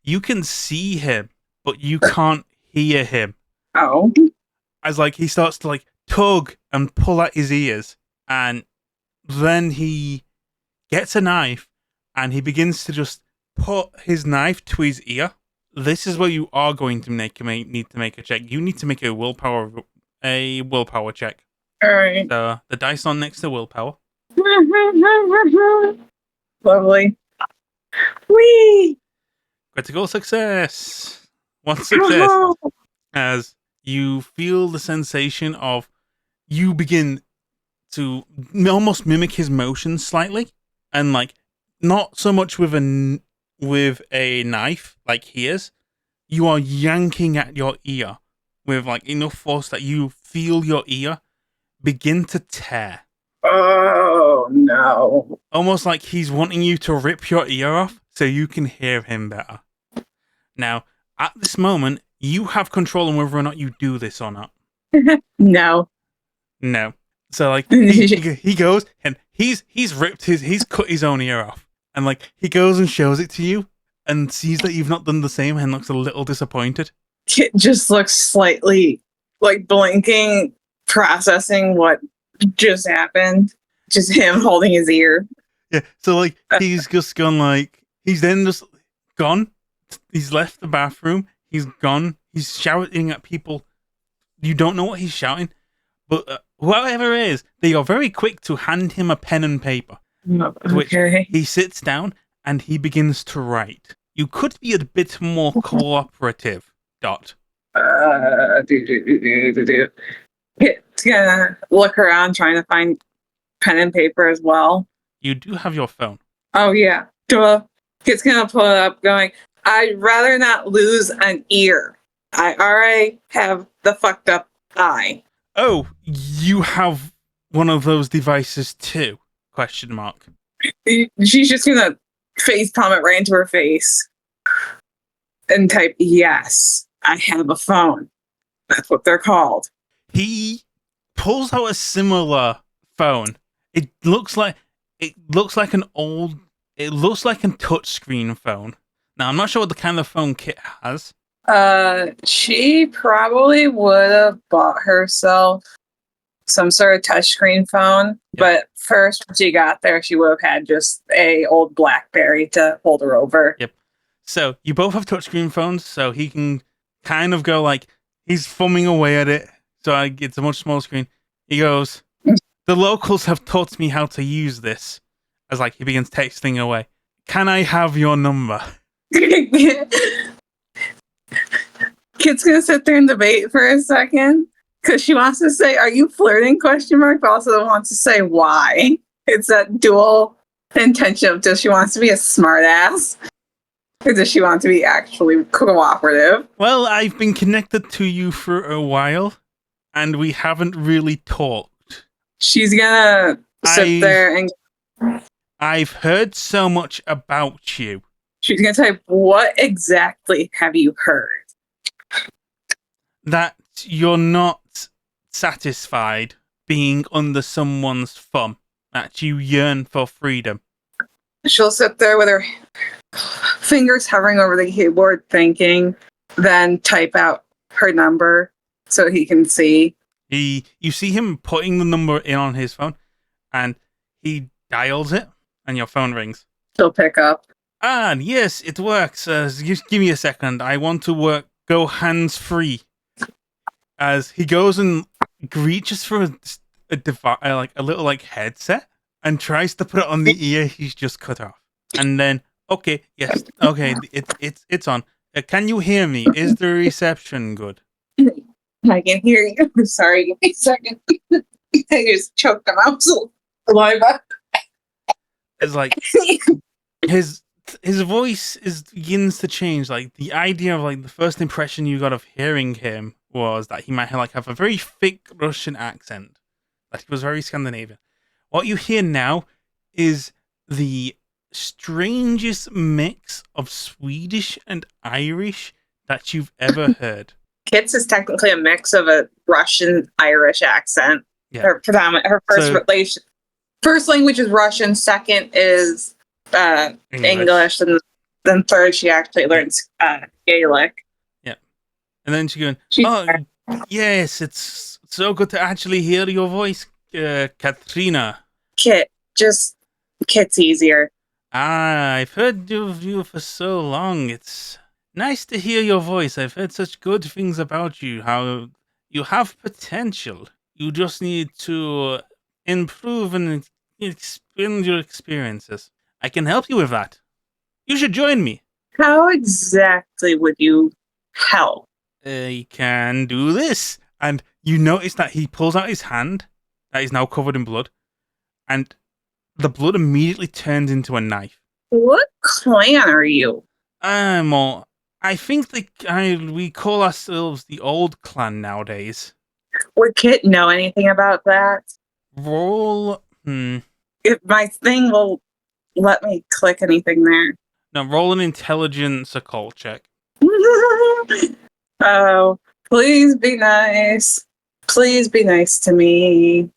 You can see him, but you can't hear him Oh. as like he starts to like tug and pull at his ears, and then he gets a knife and he begins to just put his knife to his ear. This is where you are going to need to make a check. You need to make a willpower check. All right. So the dice on next to willpower. Lovely. Whee! Critical success. One success. As you feel the sensation of you begin to almost mimic his motions slightly, and like not so much with a knife like he is. You are yanking at your ear with like enough force that you feel your ear begin to tear. Oh no. Almost like he's wanting you to rip your ear off so you can hear him better. Now, at this moment, you have control on whether or not you do this or not. No. No. So like he goes and he's cut his own ear off. And like he goes and shows it to you and sees that you've not done the same and looks a little disappointed. Kit just looks slightly like blinking, processing what just happened. Just him holding his ear. Yeah. So like he's just gone like he's then just gone. He's left the bathroom. He's gone. He's shouting at people. You don't know what he's shouting, but whoever it is, they are very quick to hand him a pen and paper. Okay. Which he sits down and he begins to write. You could be a bit more cooperative, Dot. Kit's gonna look around trying to find pen and paper as well. You do have your phone. Oh yeah. Kit's gonna pull it up going, I'd rather not lose an ear. I already have the fucked up eye. Oh, you have one of those devices too? Question mark. She's just gonna face palm it right into her face and type, yes, I have a phone. That's what they're called. He pulls out a similar phone. It looks like a touchscreen phone. Now I'm not sure what the kind of phone Kit has. She probably would have bought herself some sort of touchscreen phone, but first when she got there, she would have had just a old BlackBerry to hold her over. Yep. So you both have touchscreen phones, so he can kind of go like he's thumbing away at it. So it's a much smaller screen. He goes, "The locals have taught me how to use this." As like he begins texting away. Can I have your number? Kit's gonna sit there and debate for a second because she wants to say, "Are you flirting?" Question mark, but also wants to say why. It's that dual intention of does she wants to be a smartass or does she want to be actually cooperative? Well, I've been connected to you for a while, and we haven't really talked. She's gonna sit there and I've heard so much about you. She's gonna type, what exactly have you heard? That you're not satisfied being under someone's thumb. That you yearn for freedom. She'll sit there with her fingers hovering over the keyboard thinking, then type out her number so he can see. You see him putting the number in on his phone, and he dials it, and your phone rings. She'll pick up. Ah, yes, it works. Just give me a second. I want to go hands-free. As he goes and reaches for a device, like a little like headset, and tries to put it on the ear he's just cut off. And then, okay, yes, okay, it's on. Can you hear me? Is the reception good? I can hear you. Sorry, give me a second. I just choked them out. Saliva. It's like his voice begins to change. Like the idea of like the first impression you got of hearing him was that he might have a very thick Russian accent. That he was very Scandinavian. What you hear now is the strangest mix of Swedish and Irish that you've ever heard. Kit's is technically a mix of a Russian-Irish accent. Yeah. Her first language is Russian, second is English, and then third she actually learns Gaelic. Yeah. And then she going, She's "Oh, yes, it's so good to actually hear your voice, Katrina. Kit. Just Kit's easier. Ah, I've heard of you for so long. It's nice to hear your voice. I've heard such good things about you, how you have potential. You just need to improve and expand your experiences. I can help you with that. You should join me. How exactly would you help? I can do this." And you notice that he pulls out his hand that is now covered in blood, and the blood immediately turns into a knife. What clan are you? Well, I think we call ourselves the Old Clan nowadays. Would Kit know anything about that? Roll, If my thing will let me click anything there. no, roll an intelligence occult check. Oh, please be nice. Please be nice to me.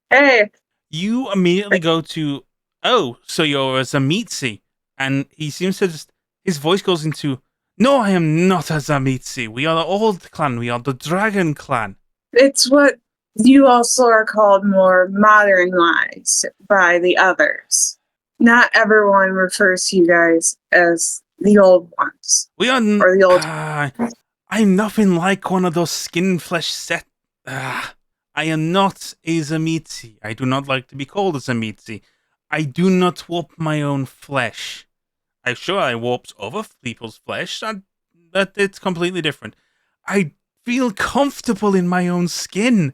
Hey, You immediately go to, "Oh, so you're a Zamitsi," and he seems to just, his voice goes into, "No, I am not a Zamitsi. We are the Old Clan. We are the Dragon Clan." it's what you also are called more modernized by the others. Not everyone refers to you guys as the old ones We are. or the old. I'm nothing like one of those skin flesh set. I am not a Zamitsi. I do not like to be called a Zamitsi. I do not warp my own flesh. I'm sure I warped other people's flesh, but it's completely different. I feel comfortable in my own skin.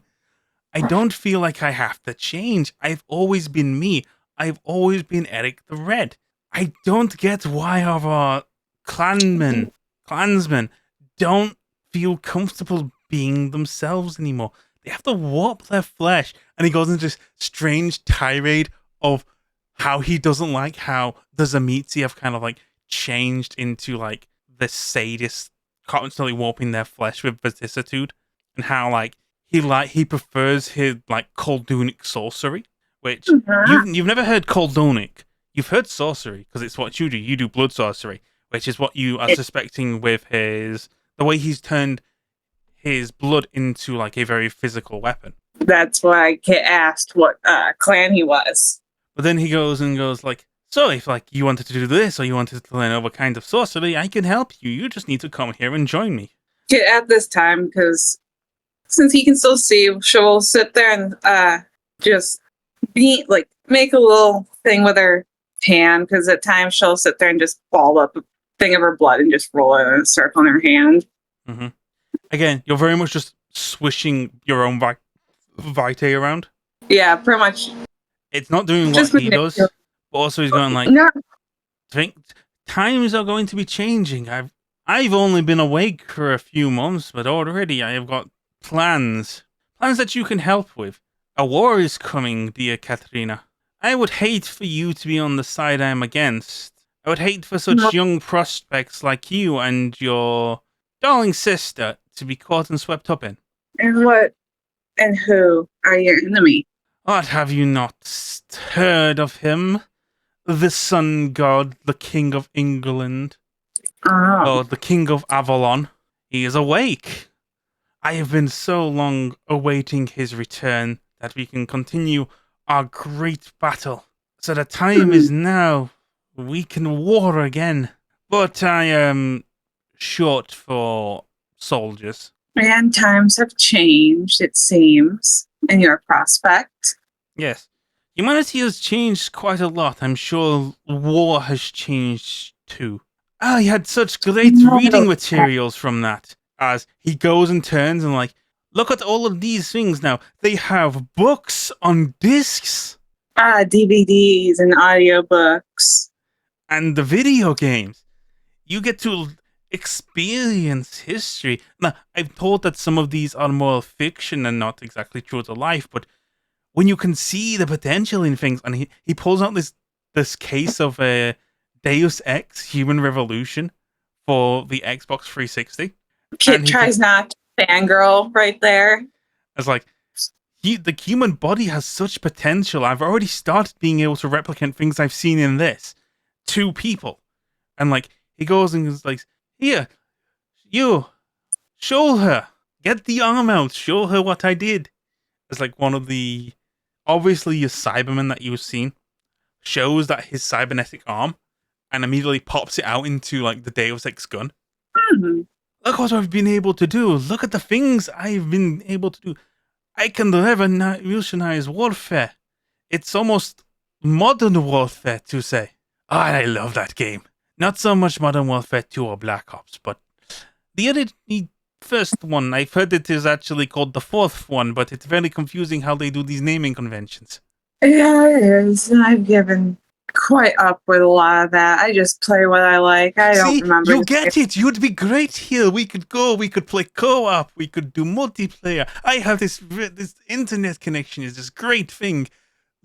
I don't feel like I have to change. I've always been me. I've always been Eric the Red. I don't get why our clansmen don't feel comfortable being themselves anymore. They have to warp their flesh. And he goes into this strange tirade of how he doesn't like how the Zamitsi have kind of like changed into like the sadists constantly warping their flesh with vicissitude, and how like he prefers his like Koldunic sorcery, which you've never heard Koldunic. You've heard sorcery because it's what you do. You do blood sorcery, which is what you are suspecting with the way he's turned his blood into like a very physical weapon. That's why Kit asked what clan he was. But then he goes like, "So if like you wanted to do this or you wanted to learn other kinds of sorcery, I can help you. You just need to come here and join me." Kit at this time, because since he can still see, she'll sit there and just make a little thing with her hand, because at times she'll sit there and just ball up a thing of her blood and just roll it in a circle in her hand. Mm-hmm. Again, you're very much just swishing your own vitae around. Yeah, pretty much. It's not doing what he does, but also he's going like, No. think times are going to be changing. I've only been awake for a few months, but already I have got plans that you can help with. A war is coming, dear Katrina. I would hate for you to be on the side I'm against. I would hate for such young prospects like you and your darling sister to be caught and swept up in. And what and who are your enemy? What, have you not heard of him? The sun god, the king of England. Oh, The king of Avalon. He is awake. I have been so long awaiting his return that we can continue our great battle. So the time is now. We can war again. But I am short for soldiers. and times have changed, it seems, in your prospect. Yes. Humanity has changed quite a lot. I'm sure war has changed too. I had such great reading materials from that. As he goes and turns and like, look at all of these things now. They have books on discs. DVDs and audiobooks. And the video games. You get to experience history. Now, I've told that some of these are more fiction and not exactly true to life, but when you can see the potential in things, and he pulls out this case of a Deus Ex Human Revolution for the Xbox 360. Kit tries not to fangirl right there. It's like, the human body has such potential. I've already started being able to replicate things I've seen in this to people. And like, he goes and is like, "Here, you, show her. Get the arm out. Show her what I did. It's like one of the, obviously a Cyberman that you've seen shows that his cybernetic arm and immediately pops it out into like the Deus Ex gun. Hmm. Look what I've been able to do. Look at the things I've been able to do. I can revolutionize warfare. It's almost modern warfare to say. Oh, and I love that game. Not so much Modern Warfare 2 or Black Ops, but the first one, I've heard it is actually called the fourth one, but it's very confusing how they do these naming conventions. Yeah, it is. I've given quite up with a lot of that. I just play what I like. I don't See, remember. you get it. You'd be great here. We could play co-op, we could do multiplayer. I have this internet connection is this great thing.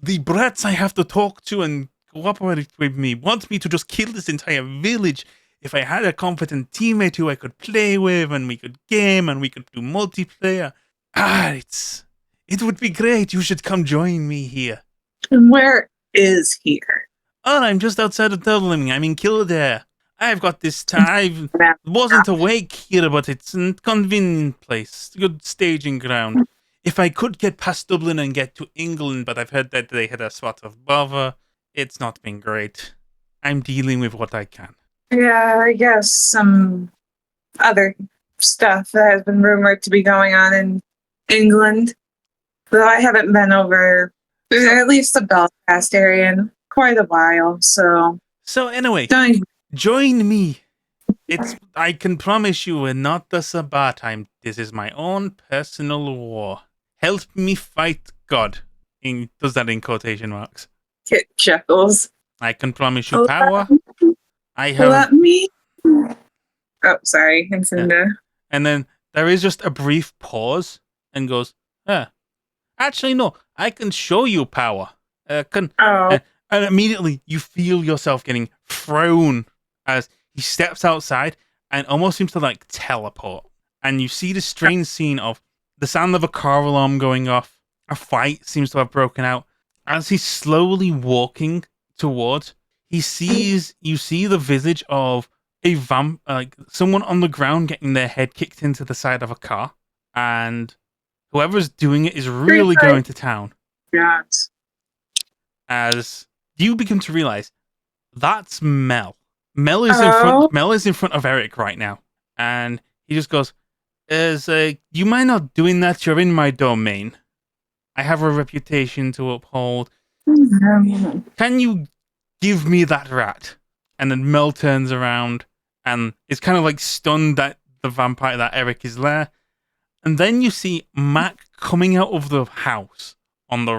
The brats I have to talk to and cooperate with me want me to just kill this entire village. If I had a competent teammate who I could play with and we could game and we could do multiplayer. It would be great. You should come join me here. And where is here? Oh, I'm just outside of Dublin. I'm in Kildare. I've got this time. I wasn't awake here, but it's a convenient place. Good staging ground. If I could get past Dublin and get to England, but I've heard that they had a spot of bother. It's not been great. I'm dealing with what I can. Yeah, I guess some other stuff that has been rumored to be going on in England. Though I haven't been over at least the Belfast area in quite a while, so anyway, join me. I can promise you we're not the Sabbat time. This is my own personal war. Help me fight God. Does that in quotation marks? Kit chuckles. I can promise you power. I have. Let me. Oh, sorry, Incinda. And then there is just a brief pause and goes, actually, no, I can show you power. And immediately you feel yourself getting thrown as he steps outside and almost seems to like teleport. And you see the strange scene of the sound of a car alarm going off. A fight seems to have broken out. As he's slowly walking towards, you see the visage of a someone on the ground getting their head kicked into the side of a car. And whoever's doing it is really going to town. Yes. As you begin to realize that's Mel. Mel is in front of Eric right now, and he just goes, "You mind not doing that? You're in my domain. I have a reputation to uphold. Can you give me that rat?" And then Mel turns around and is kind of like stunned that the vampire that Eric is there. And then you see Mac coming out of the house on the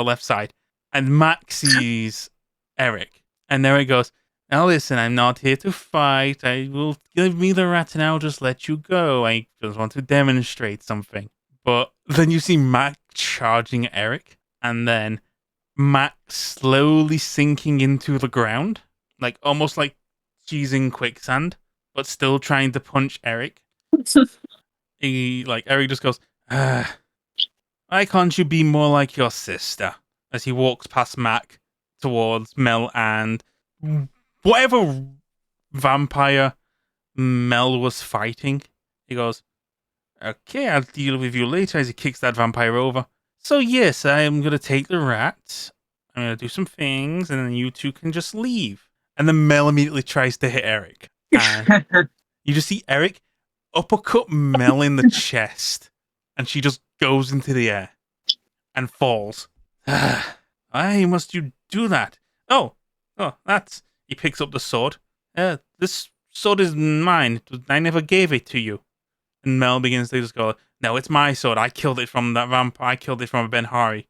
left side. And Mac sees Eric. And there he goes, "Now listen, I'm not here to fight. I will give me the rat and I'll just let you go. I just want to demonstrate something." But then you see Mac charging Eric. And then Mac slowly sinking into the ground. Like almost like she's in quicksand. But still trying to punch Eric. Eric just goes, "Why can't you be more like your sister?" As he walks past Mac towards Mel and whatever vampire Mel was fighting. He goes, "Okay, I'll deal with you later," as he kicks that vampire over. "So yes, I am going to take the rat. I'm going to do some things, and then you two can just leave." And then Mel immediately tries to hit Eric. And you just see Eric uppercut Mel in the chest, and she just goes into the air and falls. Why must you do that? Oh, that's... He picks up the sword. This sword is mine. I never gave it to you. And Mel begins to just go, "No, it's my sword. I killed it from that vampire. I killed it from a Ben Hari.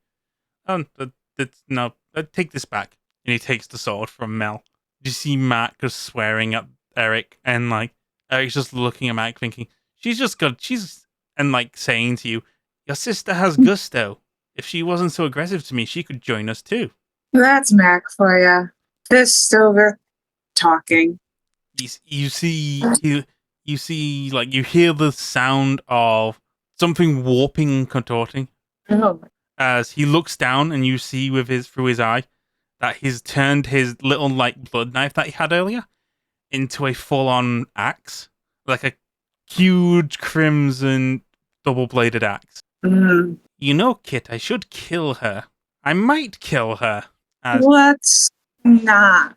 No, take this back." And he takes the sword from Mel. You see Mac just swearing at Eric, and like Eric's just looking at Mac thinking, and like saying to you, "Your sister has gusto. If she wasn't so aggressive to me, she could join us too." That's Mac for you. This over talking. You see, like you hear the sound of something warping and contorting. Oh. As he looks down, and you see through his eye that he's turned his little like blood knife that he had earlier into a full-on axe, like a huge crimson double-bladed axe. Mm. You know, Kit, I should kill her. I might kill her. Let's not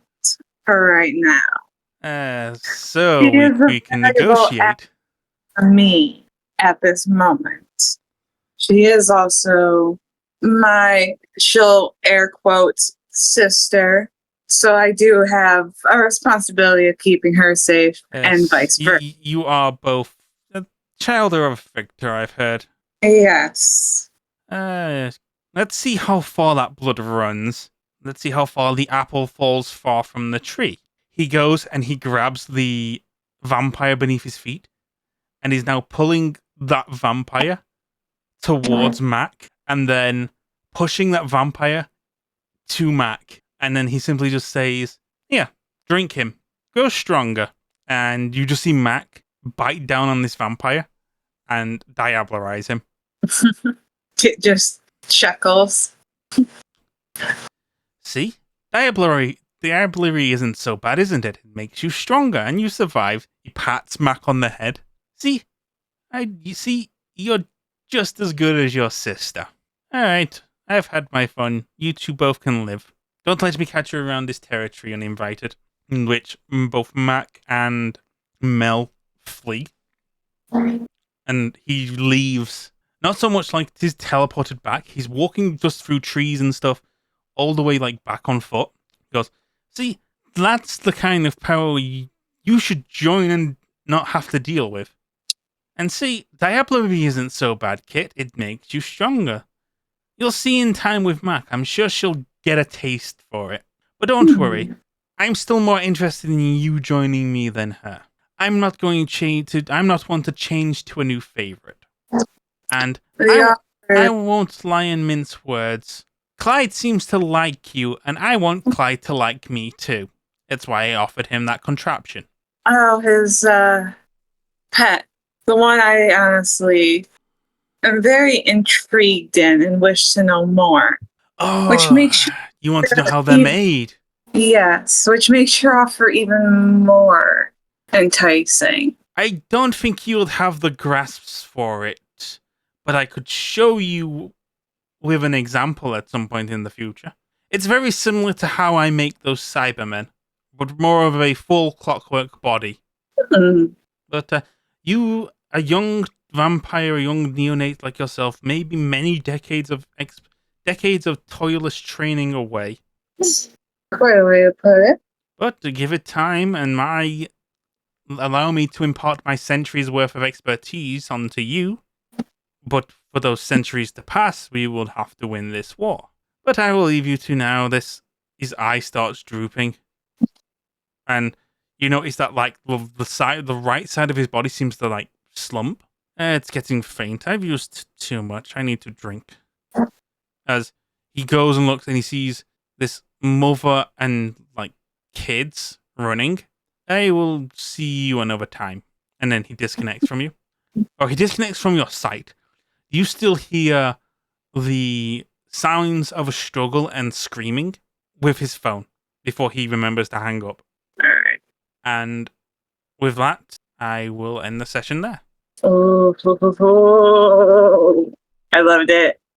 for right now. So She is a we can valuable negotiate. for me at this moment. She is also my, she'll air quotes, sister. So I do have a responsibility of keeping her safe and vice versa. You are both a child of Victor, I've heard. Yes. Let's see how far that blood runs. Let's see how far the apple falls far from the tree. He goes and he grabs the vampire beneath his feet, and he's now pulling that vampire towards Mac, and then pushing that vampire to Mac. And then he simply just says, "Yeah, drink him. Go stronger." And you just see Mac bite down on this vampire and diablerize him. It just chuckles. See? Diablerie isn't so bad, isn't it? It makes you stronger, and you survive. He pats Mac on the head. See? You see, you're just as good as your sister. Alright, I've had my fun. You two both can live. Don't let me catch you around this territory uninvited. In which both Mac and Mel flee. And he leaves. Not so much like he's teleported back. He's walking just through trees and stuff, all the way like back on foot. He goes, see, that's the kind of power you should join and not have to deal with. And see, Diablerie isn't so bad, Kit. It makes you stronger. You'll see in time with Mac. I'm sure she'll get a taste for it. But don't worry. I'm still more interested in you joining me than her. I'm not one to change to a new favorite. And I won't lie and mince words. Clyde seems to like you, and I want Clyde to like me too. That's why I offered him that contraption. Oh, his pet. The one I honestly am very intrigued in and wish to know more. Oh, which makes you want to know how they're made? Yes, which makes your offer even more enticing. I don't think you'll have the grasps for it, but I could show you with an example at some point in the future. It's very similar to how I make those Cybermen, but more of a full clockwork body. Mm. But you, a young vampire, a young neonate like yourself, maybe many decades of toilless training away. Quite a way to put it. But to give it time and allow me to impart my centuries worth of expertise onto you. But for those centuries to pass, we will have to win this war. But I will leave you to now. His eye starts drooping, and you notice that like the right side of his body seems to like slump. It's getting faint. I've used too much. I need to drink. As he goes and looks, and he sees this mother and like kids running. I will see you another time. And then he disconnects from you. Or he disconnects from your sight. You still hear the sounds of a struggle and screaming with his phone before he remembers to hang up. All right. And with that, I will end the session there. Oh, I loved it.